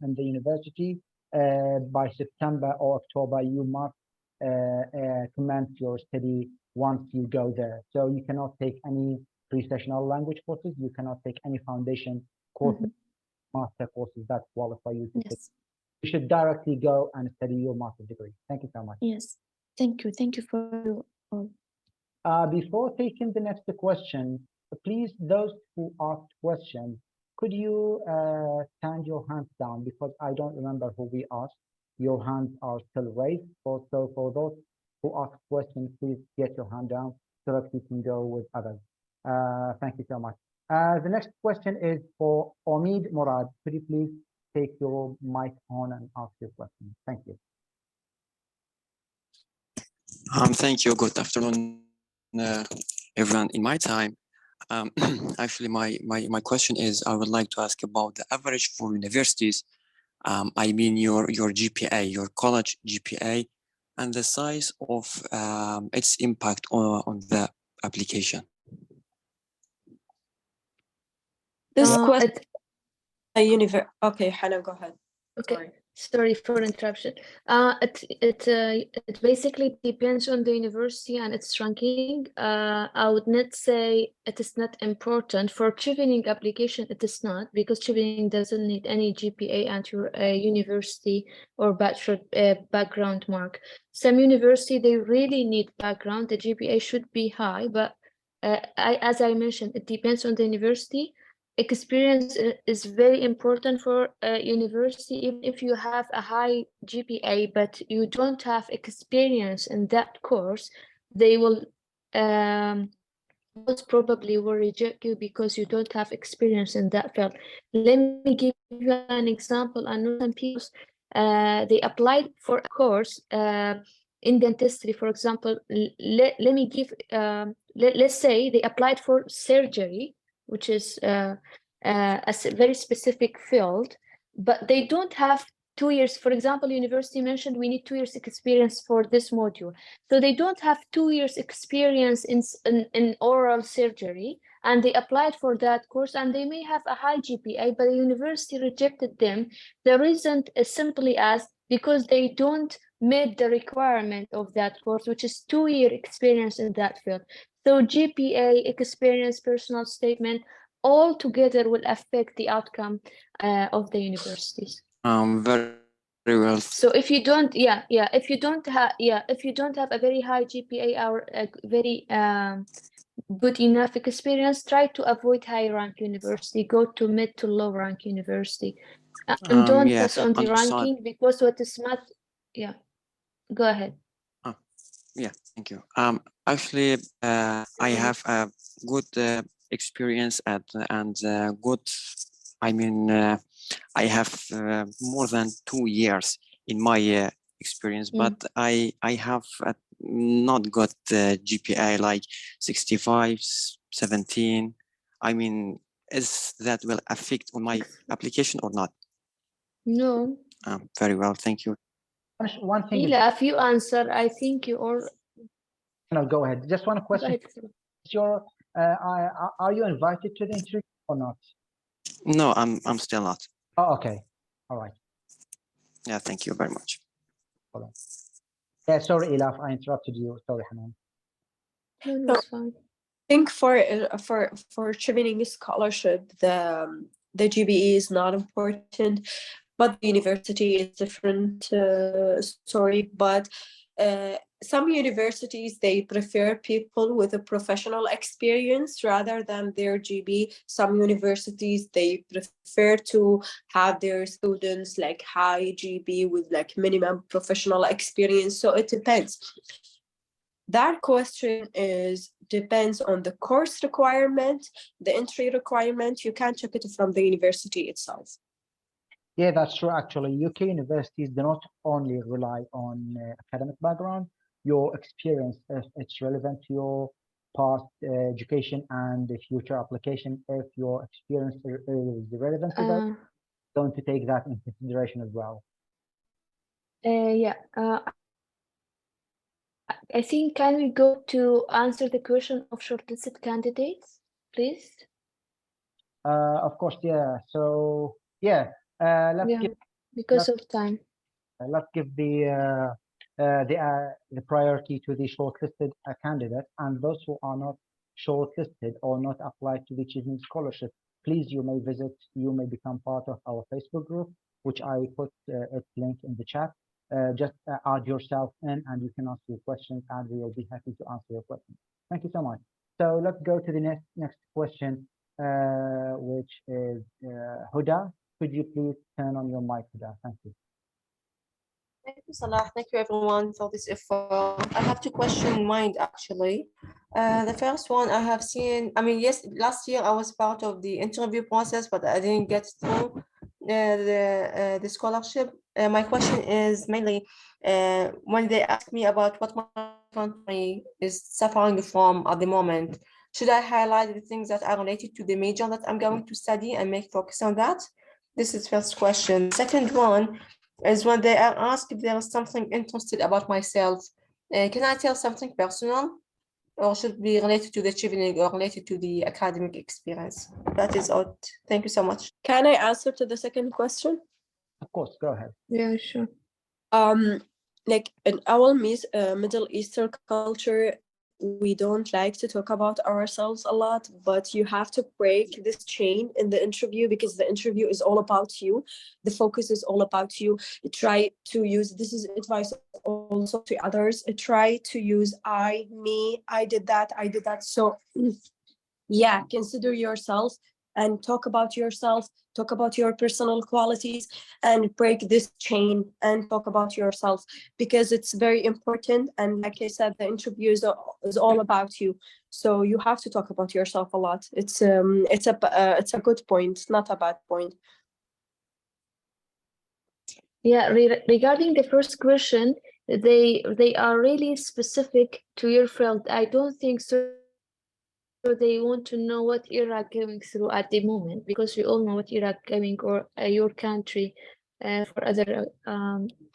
in the university, by September or October, you must commence your study once you go there. So you cannot take any pre-sessional language courses. You cannot take any foundation courses, master courses that qualify you to take. You should directly go and study your master's degree. Thank you so much. Yes, thank you. Thank you for you all. Before taking the next question, please, those who asked questions, could you stand your hands down, because I don't remember who we asked. Your hands are still raised. Also, for those who ask questions, please get your hand down so that we can go with others. Thank you so much. The next question is for Omid Murad. Could you please take your mic on and ask your question? Thank you. Thank you. Good afternoon, everyone. In my time, actually, my question is, I would like to ask about the average for universities. I mean your GPA, your college GPA, and the size of its impact on the application. This question, okay, Hanan, go ahead. Okay. Sorry for interruption. It basically depends on the university and its ranking. I would not say it is not important. For Chevening application, it is not, because Chevening doesn't need any GPA at your university or bachelor background mark. Some university, they really need background. The GPA should be high, but as I mentioned, it depends on the university. Experience is very important for a university. Even if you have a high GPA, but you don't have experience in that course, they will most probably will reject you because you don't have experience in that field. Let me give you an example. I know some people, they applied for a course in dentistry, for example. Let me give, let's say they applied for surgery, which is a very specific field, but they don't have 2 years. For example, university mentioned we need 2 years experience for this module. So they don't have 2 years experience in oral surgery, and they applied for that course, and they may have a high GPA, but the university rejected them. The reason is simply as because they don't meet the requirement of that course, which is 2-year experience in that field. So GPA, experience, personal statement, all together will affect the outcome of the universities. Very well. So if you don't, if you don't have a very high GPA or a very good enough experience, try to avoid high rank university. Go to mid to low rank university, and don't focus on the ranking, because what is math. Yeah, go ahead. Yeah, thank you. Actually, I have a good experience and good. I mean, I have more than 2 years in my experience, but I have not got GPA like 65, 17. I mean, is that will affect on my application or not? No. Very well, thank you. One thing. Elaf, you answer. I think you all. No, go ahead. Just one question. Are you invited to the interview or not? No, I'm still not. Oh, okay. All right. Yeah, thank you very much. Hold on. Yeah, sorry, Elaf, I interrupted you. Sorry, Hanan. No, it's fine. I think for Chevening scholarship, the GPA is not important, but the university is different story. But some universities, they prefer people with a professional experience rather than their GPA. Some universities, they prefer to have their students like high GPA with like minimum professional experience. So it depends. That question depends on the course requirement, the entry requirement. You can't check it from the university itself. Yeah, that's true. Actually, UK universities do not only rely on academic background, your experience, if it's relevant to your past education and the future application. If your experience is relevant to that, don't take that into consideration as well. I think, can we go to answer the question of shortlisted candidates, please? Of course, yeah. So, yeah. Because of time. Let's give the priority to the shortlisted candidates, and those who are not shortlisted or not applied to the Chevening Scholarship, please, you may become part of our Facebook group, which I put its link in the chat. Just add yourself in and you can ask your questions and we will be happy to answer your questions. Thank you so much. So let's go to the next question, which is Huda. Could you please turn on your mic, Huda? Thank you. Thank you, Salah. Thank you, everyone, for this effort. I have two questions in mind, actually. The first one I have seen, yes, last year I was part of the interview process, but I didn't get through the scholarship. My question is mainly when they ask me about what my country is suffering from at the moment, should I highlight the things that are related to the major that I'm going to study and make focus on that? This is first question. Second one is when they are asked if there is something interested about myself, can I tell something personal or should be related to the Chevening or related to the academic experience? That is all. Thank you so much. Can I answer to the second question? Of course, go ahead. Yeah, sure. Like in our Middle Eastern culture, we don't like to talk about ourselves a lot, but you have to break this chain in the interview because the interview is all about you. The focus is all about you. Try to use, this is advice also to others, try to use I, me, I did that. So yeah, consider yourself and talk about yourself, talk about your personal qualities and break this chain and talk about yourself because it's very important. And like I said, the interview is all about you. So you have to talk about yourself a lot. It's a good point, not a bad point. Yeah, regarding the first question, they are really specific to your field. I don't think so. They want to know what Iraq going through at the moment, because we all know what Iraq going or your country for other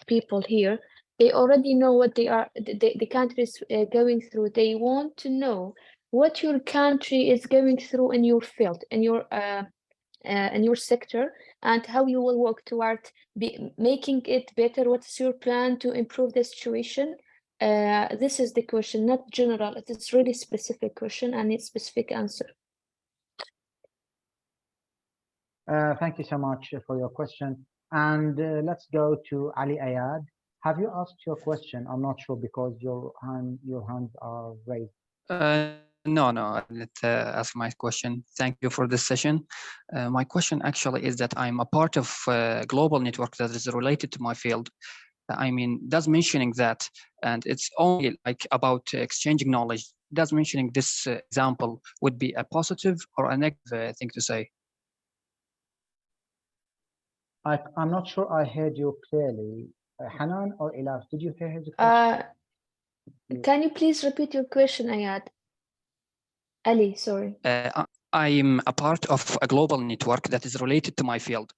people here. They already know what the country is going through. They want to know what your country is going through in your field, in your sector, and how you will work toward making it better. What's your plan to improve the situation? This is the question, not general. It is really specific question and a specific answer. Thank you so much for your question. And let's go to Ali Ayad. Have you asked your question? I'm not sure because your hands are raised. No, I didn't ask my question. Thank you for this session. My question actually is that I'm a part of a global network that is related to my field. Does mentioning that, and it's only like about exchanging knowledge, does mentioning this example would be a positive or a negative thing to say? I'm not sure I heard you clearly. Hanan or Elaf, did you hear his question? Can you please repeat your question, Ayad? Ali, sorry. I'm a part of a global network that is related to my field.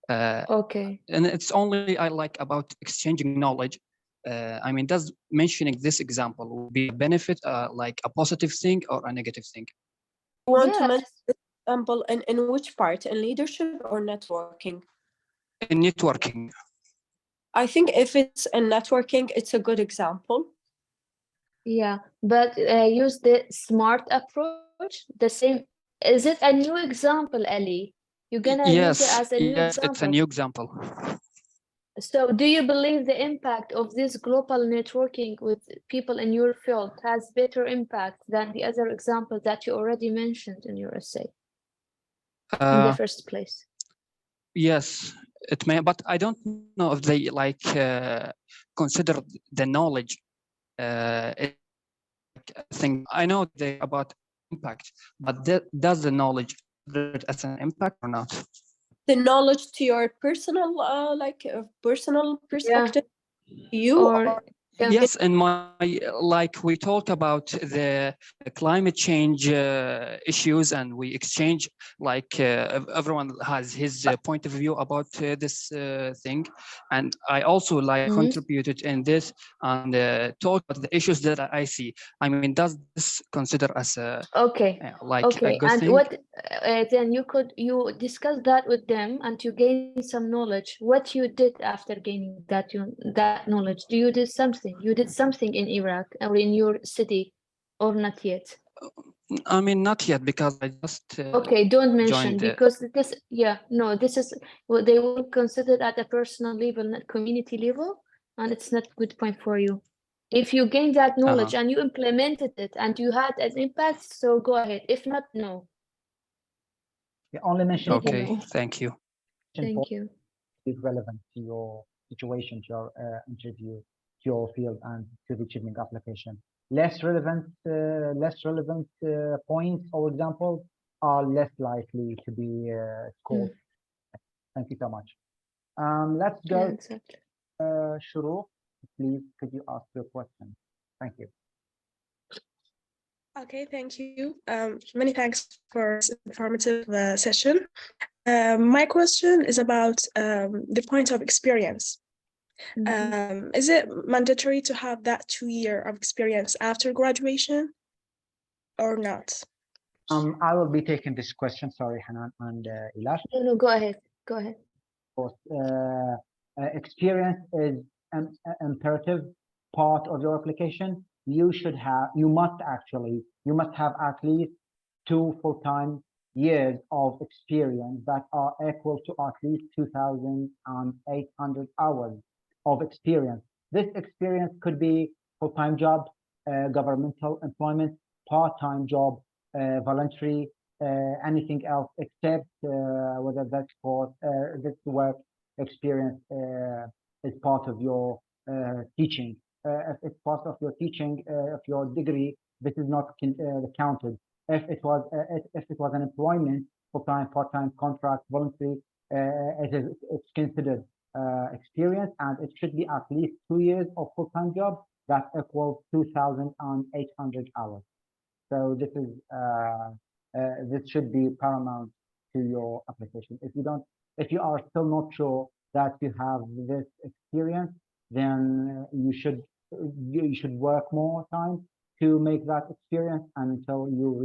Okay. And it's only I like about exchanging knowledge. Does mentioning this example will be a benefit, like a positive thing or a negative thing? You want to mention this example in which part? In leadership or networking? In networking. I think if it's in networking, it's a good example. Yeah, but use the SMART approach. The same. Is it a new example, Ali? You're gonna use it as a new example? Yes, it's a new example. So do you believe the impact of this global networking with people in your field has better impact than the other example that you already mentioned in your essay in the first place? Yes, it may, but I don't know if they consider the knowledge thing. I know they about impact, but does the knowledge as an impact or not? The knowledge to your personal personal perspective, Yes, and we talked about the climate change issues, and we exchange everyone has his point of view about this thing, and I also contributed in this and talk about the issues that I see. Does this consider as a a good and thing? what then you discuss that with them and you gain some knowledge. What you did after gaining that knowledge? Do you did something? You did something in Iraq or in your city, or not yet? I mean, not yet because I just okay, don't mention joined the. because this, yeah, no, this is what they will consider at a personal level, not community level, and it's not good point for you. If you gain that knowledge and you implemented it and you had an impact, so go ahead. If not, no. You only mention Okay, thank you. Thank you. Is relevant to your situation, to your interview, to your field, and to the Chevening application. Less relevant points, for example, are less likely to be scored. Thank you so much. Let's go. Yeah, exactly. Shuru, please, could you ask your question? Thank you. Okay, thank you. Many thanks for this informative session. My question is about the point of experience. Is it mandatory to have that 2 year of experience after graduation or not? I will be taking this question. Sorry, Hanan and Elaf. No, go ahead. Go ahead. Of course, experience is an imperative part of your application. You must have at least 2 full-time years of experience that are equal to at least 2,800 hours of experience. This experience could be full-time job, governmental employment, part-time job, voluntary, anything else except whether that's for this work experience is part of your teaching. If it's part of your teaching, of your degree, this is not counted. If it was an employment, full-time, part-time, contract, voluntary, it's considered experience, and it should be at least 2 years of full-time job that equals 2,800 hours. So this is this should be paramount to your application. If you are still not sure that you have this experience, then you should work more time to make that experience, and until you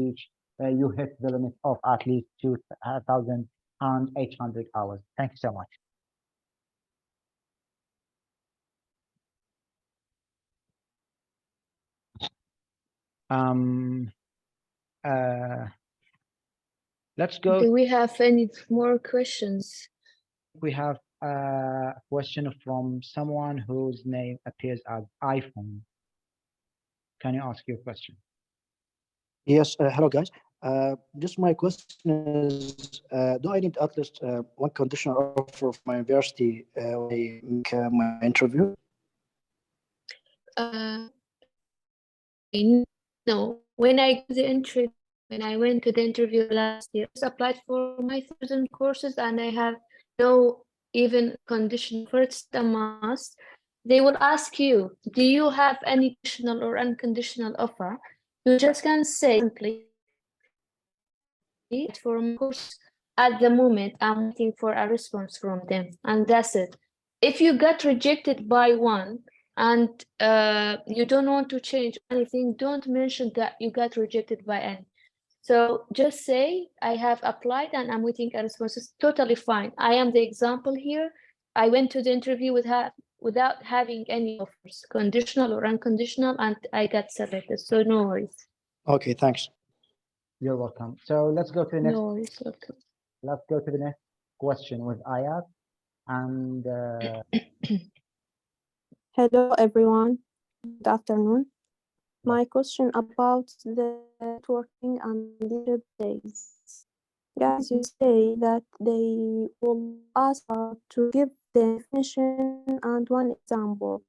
hit the limit of at least 2,800 hours. Thank you so much. Let's go. Do we have any more questions? We have a question from someone whose name appears as iPhone. Can you ask your question? Yes, hello guys. Just my question is, do I need at least one conditional offer from my university when I make my interview? No, when I went to the interview last year, I applied for my 1,000 courses and I have no even condition for it's a must. They will ask you, do you have any conditional or unconditional offer? You just can say simply for my course at the moment I'm waiting for a response from them, and that's it. If you got rejected by one and you don't want to change anything, don't mention that you got rejected by any. So just say I have applied and I'm waiting a response. It's totally fine. I am the example here. I went to the interview without having any offers, conditional or unconditional, and I got selected. So no worries. Okay, thanks. You're welcome. So let's go to the next. No worries, welcome. Let's go to the next question with Ayat. And hello everyone. Good afternoon. My question about the networking and leadership days. Guys, you say that they will ask to give the definition and one example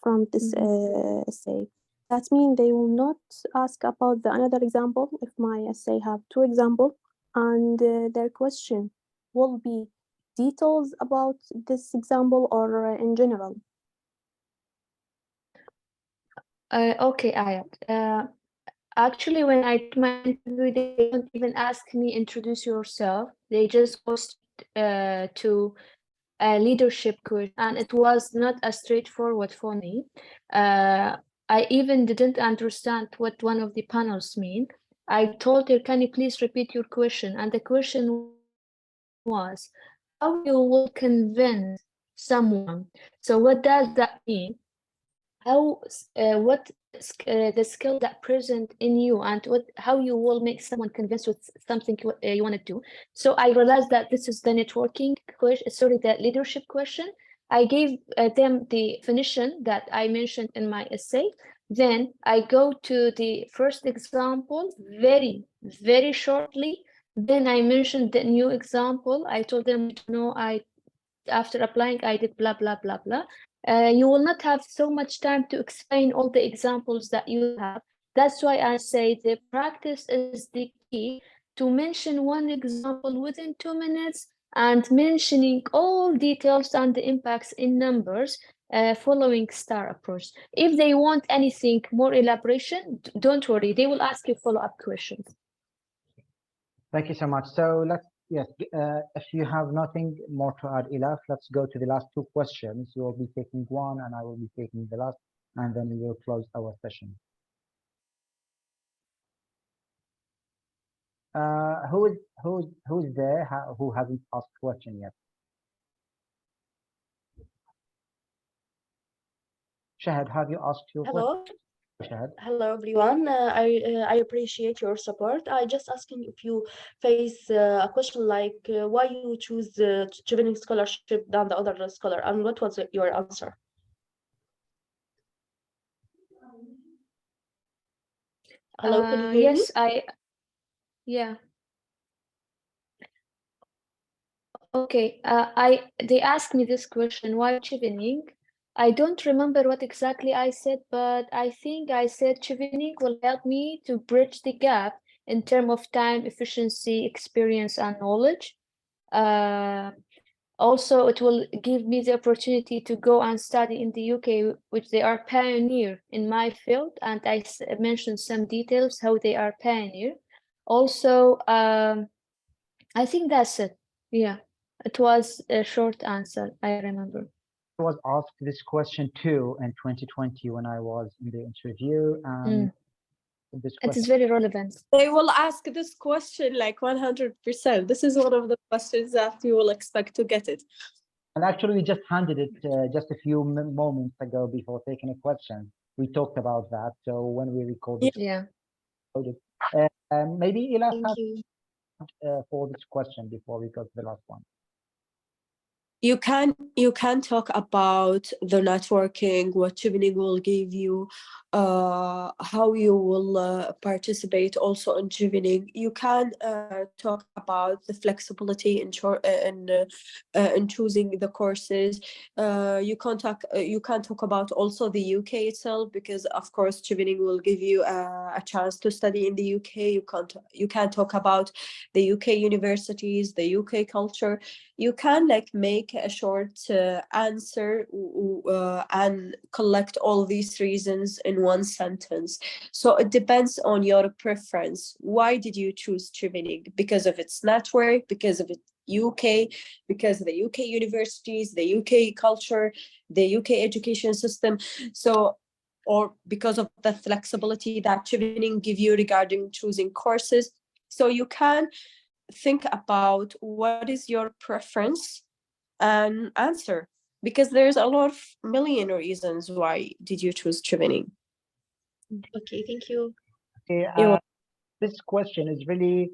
from this essay. That means they will not ask about the another example if my essay have 2 examples, and their question will be details about this example or in general. Okay, Ayat. Actually, when I did my interview, they don't even ask me introduce yourself. They just go to a leadership question, and it was not as straightforward for me. I even didn't understand what one of the panels mean. I told her, can you please repeat your question? And the question was, how you will convince someone? So what does that mean? How, what the skill that present in you and how you will make someone convinced with something you want to do. So I realized that this is the networking question, sorry, the leadership question. I gave them the definition that I mentioned in my essay. Then I go to the first example very, very shortly. Then I mentioned the new example. I told them, after applying, I did blah, blah, blah, blah. You will not have so much time to explain all the examples that you have. That's why I say the practice is the key, to mention one example within 2 minutes and mentioning all details and the impacts in numbers, following STAR approach. If they want anything more elaboration, don't worry, they will ask you follow-up questions. Thank you so much. So yes, if you have nothing more to add, Elaf, let's go to the last two questions. You will be taking one and I will be taking the last, and then we will close our session. Who's there who hasn't asked a question yet? Shahad, have you asked your Hello. question? Shahad. Hello, everyone. I appreciate your support. I just asking if you face a question like why you choose the Chevening scholarship than the other scholar, and what was your answer? Hello, can you hear me? Yes, yeah. Okay, they asked me this question, why Chevening? I don't remember what exactly I said, but I think I said Chevening will help me to bridge the gap in terms of time, efficiency, experience, and knowledge. Also, it will give me the opportunity to go and study in the UK, which they are pioneer in my field, and I mentioned some details how they are pioneer. Also, I think that's it. Yeah. It was a short answer, I remember. I was asked this question too in 2020 when I was in the interview, and this question. It is very relevant. They will ask this question like 100%. This is one of the questions that you will expect to get it. And actually, we just handed it just a few moments ago before taking a question. We talked about that. So when we recorded, maybe Elaf has for this question before we go to the last one. You can talk about the networking, what Chevening will give you, how you will participate also in Chevening. You can talk about the flexibility in choosing the courses. You can talk about also the UK itself, because of course Chevening will give you a chance to study in the UK. You can talk about the UK universities, the UK culture. You can make a short answer and collect all these reasons in one sentence. So it depends on your preference. Why did you choose Chevening? Because of its network, because of its UK, because of the UK universities, the UK culture, the UK education system. So, or because of the flexibility that Chevening give you regarding choosing courses. So you can think about what is your preference and answer, because there's a lot of million reasons why did you choose Chevening. Okay, thank you. Okay, this question is really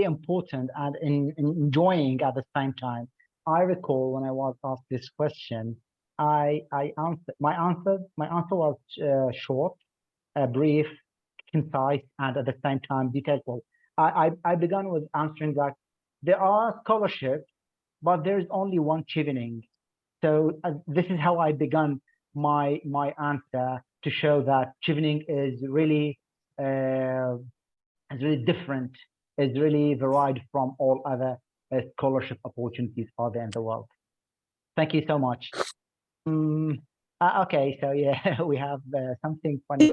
important and enjoying at the same time. I recall when I was asked this question, I answered. My answer was short, brief, concise, and at the same time detailed. I began with answering that there are scholarships, but there is only one Chevening. So this is how I began my answer, to show that Chevening is really different, is really varied from all other scholarship opportunities out there in the world. Thank you so much. Okay, so yeah, we have something funny.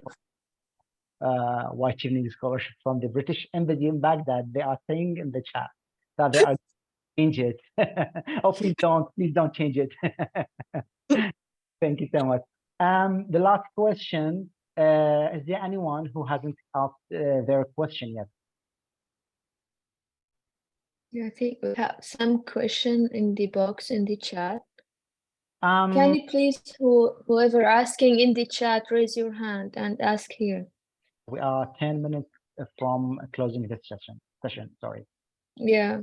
Why Chevening scholarship from the British Embassy in Baghdad. They are saying in the chat that they are change it. Oh, please don't change it. Thank you so much. The last question, is there anyone who hasn't asked their question yet? Yeah, I think we have some question in the box in the chat. Can you please, whoever asking in the chat, raise your hand and ask here. We are 10 minutes from closing this session. Sorry. Yeah.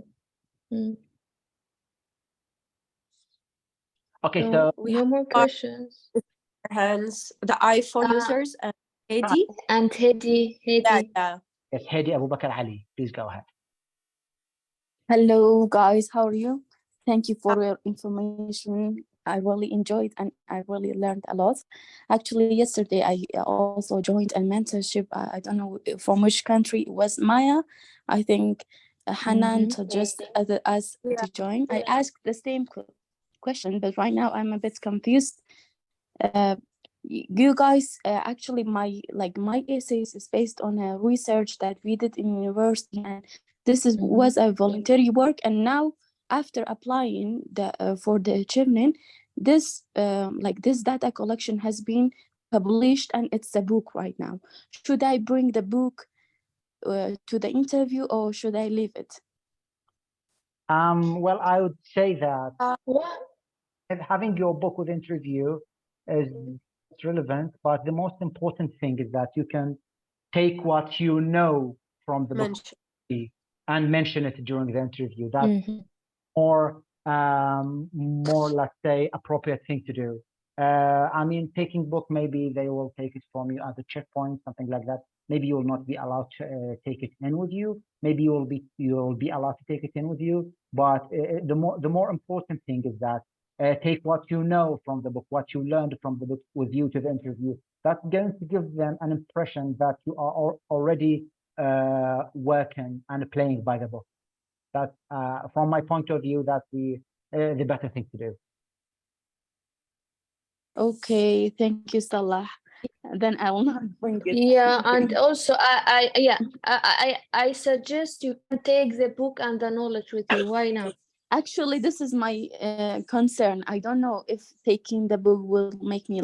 Okay, so we no more questions. Hands, the iPhone users and Hedi. And Hedi. Yeah. Yes, Hedi Abu Bakr Ali. Please go ahead. Hello, guys. How are you? Thank you for your information. I really enjoyed and I really learned a lot. Actually, yesterday I also joined a mentorship. I don't know from which country it was. Maya, I think Hanan suggested us to join. I asked the same question, but right now I'm a bit confused. You guys, actually, my essays is based on a research that we did in university, and this was a voluntary work. And now, after applying for the Chevening, this data collection has been published, and it's a book right now. Should I bring the book to the interview, or should I leave it? Well, I would say that having your book with interview is relevant, but the most important thing is that you can take what you know from the book and mention it during the interview. That's more, let's say, appropriate thing to do. I mean, taking book, maybe they will take it from you as a checkpoint, something like that. Maybe you will not be allowed to take it in with you. Maybe you will be allowed to take it in with you. But the more important thing is that take what you know from the book, what you learned from the book with you to the interview. That's going to give them an impression that you are already working and playing by the book. That's from my point of view, that's the better thing to do. Okay, thank you, Salah. Then I will not bring it. Yeah, and also I suggest you can take the book and the knowledge with you. Why not? Actually, this is my concern. I don't know if taking the book will make me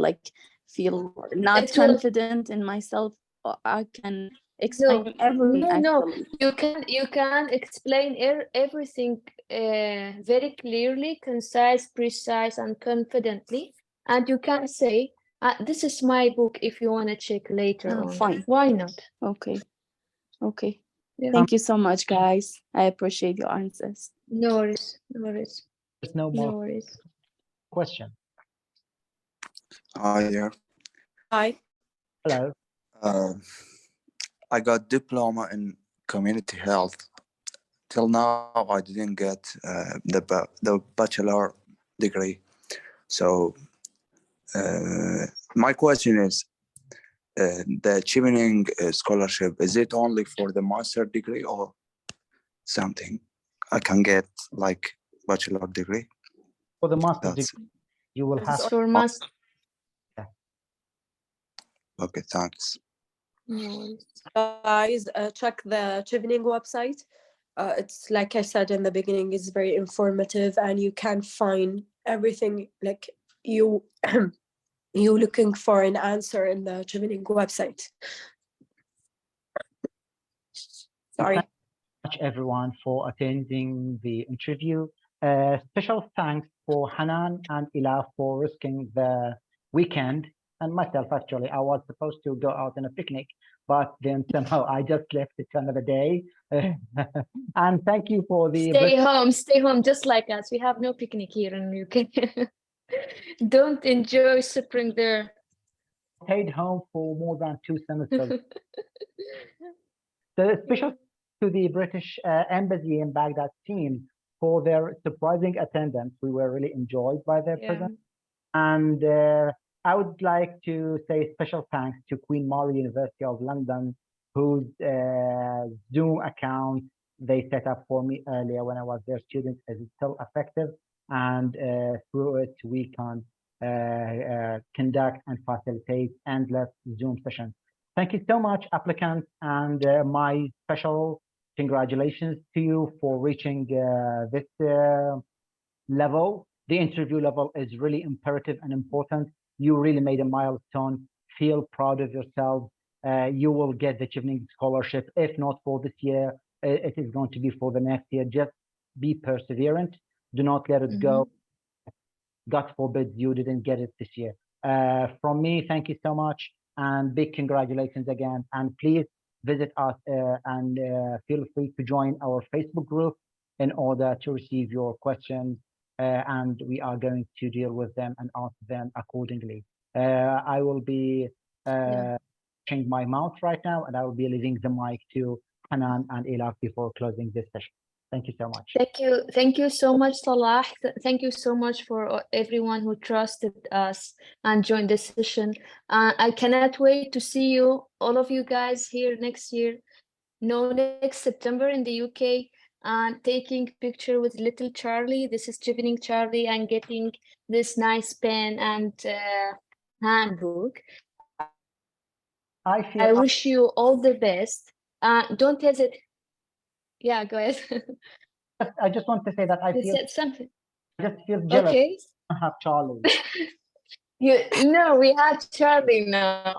feel not confident in myself, or I can explain everything. No. You can explain everything very clearly, concise, precise, and confidently, and you can say, "This is my book. If you want to check later on." Fine. Why not? Okay. Yeah. Thank you so much, guys. I appreciate your answers. No worries. There's no more question. Hi there. Hi. Hello. I got diploma in community health. Till now, I didn't get the bachelor degree. So my question is, the Chevening scholarship, is it only for the master degree or something? I can get bachelor degree? For the master degree, you will have. It's for master. Okay, thanks. Guys, check the Chevening website. It's like I said in the beginning, it's very informative, and you can find everything you you looking for an answer in the Chevening website. Sorry. Thank you much, everyone, for attending the interview. Special thanks for Hanan and Elaf for risking the weekend, and myself. Actually, I was supposed to go out on a picnic, but then somehow I just left it another day. And thank you for the Stay home, just like us. We have no picnic here in the UK. Don't enjoy spring there. Stayed home for more than 2 semesters. The special to the British Embassy in Baghdad team for their surprising attendance. We were really enjoyed by their presence. And I would like to say special thanks to Queen Mary University of London, whose Zoom account they set up for me earlier when I was their student is still effective. And through it, we can conduct and facilitate endless Zoom sessions. Thank you so much, applicants, and my special congratulations to you for reaching this level. The interview level is really imperative and important. You really made a milestone. Feel proud of yourself. You will get the Chevening scholarship. If not for this year, it is going to be for the next year. Just be perseverant. Do not let it go. God forbid you didn't get it this year. From me, thank you so much, and big congratulations again. And please visit us and feel free to join our Facebook group in order to receive your questions, and we are going to deal with them and answer them accordingly. I will be changing my mouth right now, and I will be leaving the mic to Hanan and Elaf before closing this session. Thank you so much. Thank you so much, Salah. Thank you so much for everyone who trusted us and joined this session. I cannot wait to see you, all of you guys, here next year. No, next September in the UK, and taking picture with little Charlie. This is Chevening Charlie, and getting this nice pen and handbook. I wish you all the best. Don't hesitate. Yeah, go ahead. I just want to say that I You feel said something. I just feel jealous. Okay. I have Charlie. No, we have Charlie now.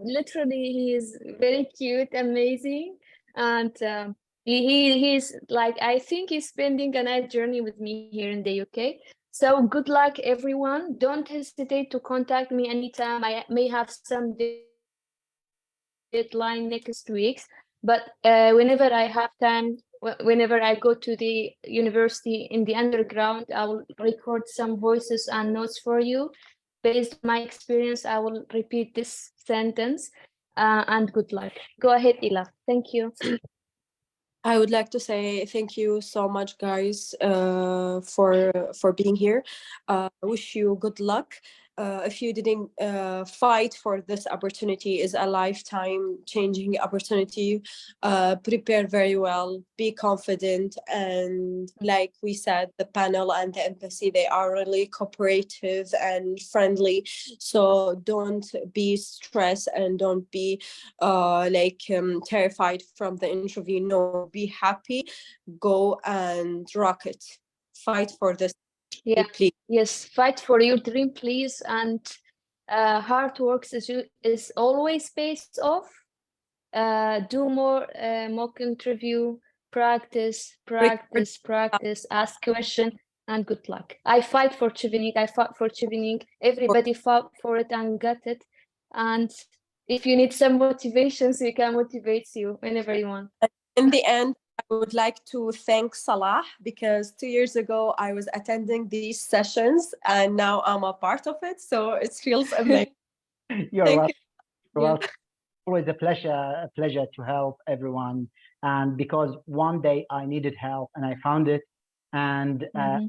Literally, he is very cute, amazing, and he's like, I think he's spending a nice journey with me here in the UK. So good luck, everyone. Don't hesitate to contact me anytime. I may have some deadline next week, but whenever I have time, whenever I go to the university in the underground, I will record some voices and notes for you. Based on my experience, I will repeat this sentence, and good luck. Go ahead, Elaf. Thank you. I would like to say thank you so much, guys, for being here. I wish you good luck. If you didn't fight for this opportunity, is a lifetime changing opportunity. Prepare very well, be confident, and like we said, the panel and the embassy, they are really cooperative and friendly. So don't be stressed and don't be terrified from the interview. No, be happy, go and rock it. Fight for this. Yeah, please. Yes, fight for your dream, please. And hard work is always pays off. Do more mock interview, practice, ask question, and good luck. I fight for Chevening. I fought for Chevening. Everybody fought for it and got it. And if you need some motivations, we can motivate you whenever you want. In the end, I would like to thank Salah, because 2 years ago I was attending these sessions and now I'm a part of it. So it feels amazing. You're Thank welcome. you. Always a pleasure to help everyone. And because one day I needed help and I found it, and my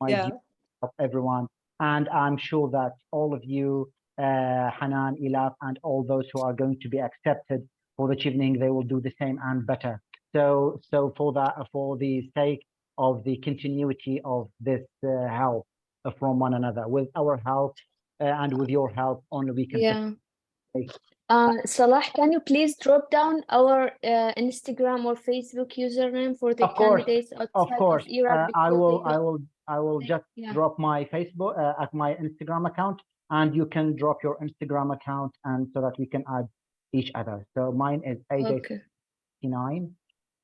duty to help everyone. And I'm sure that all of you, Hanan, Elaf, and all those who are going to be accepted for the Chevening, they will do the same and better. So for the sake of the continuity of this help from one another, with our help and with your help, only we can. Salah, can you please drop down our Instagram or Facebook username for the candidates outside of Iraq? I will just drop my Facebook at my Instagram account, and you can drop your Instagram account, and so that we can add each other. So mine is AJ69,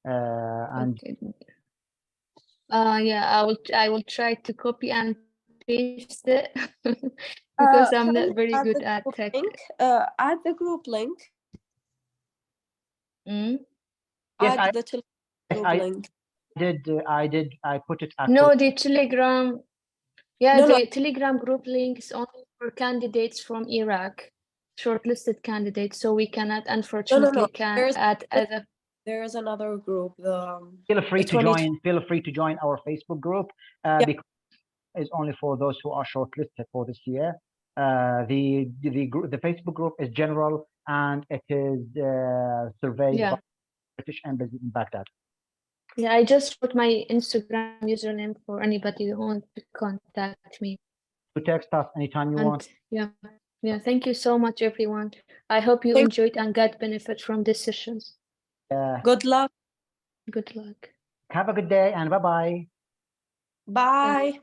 and I will try to copy and paste it because I'm not very good at tech. Add the group link. Yes, add the Telegram link. I put it. No, the Telegram. Yeah, the Telegram group link is only for candidates from Iraq, shortlisted candidates. So we cannot, unfortunately, add other. There is another group. Feel free to join. Feel free to join our Facebook group because it's only for those who are shortlisted for this year. The Facebook group is general, and it is surveyed by British Embassy in Baghdad. Yeah, I just put my Instagram username for anybody who wants to contact me. To text us anytime you want. Yeah. Thank you so much, everyone. I hope you enjoyed and got benefit from these sessions. Good luck. Good luck. Have a good day, and bye-bye. Bye.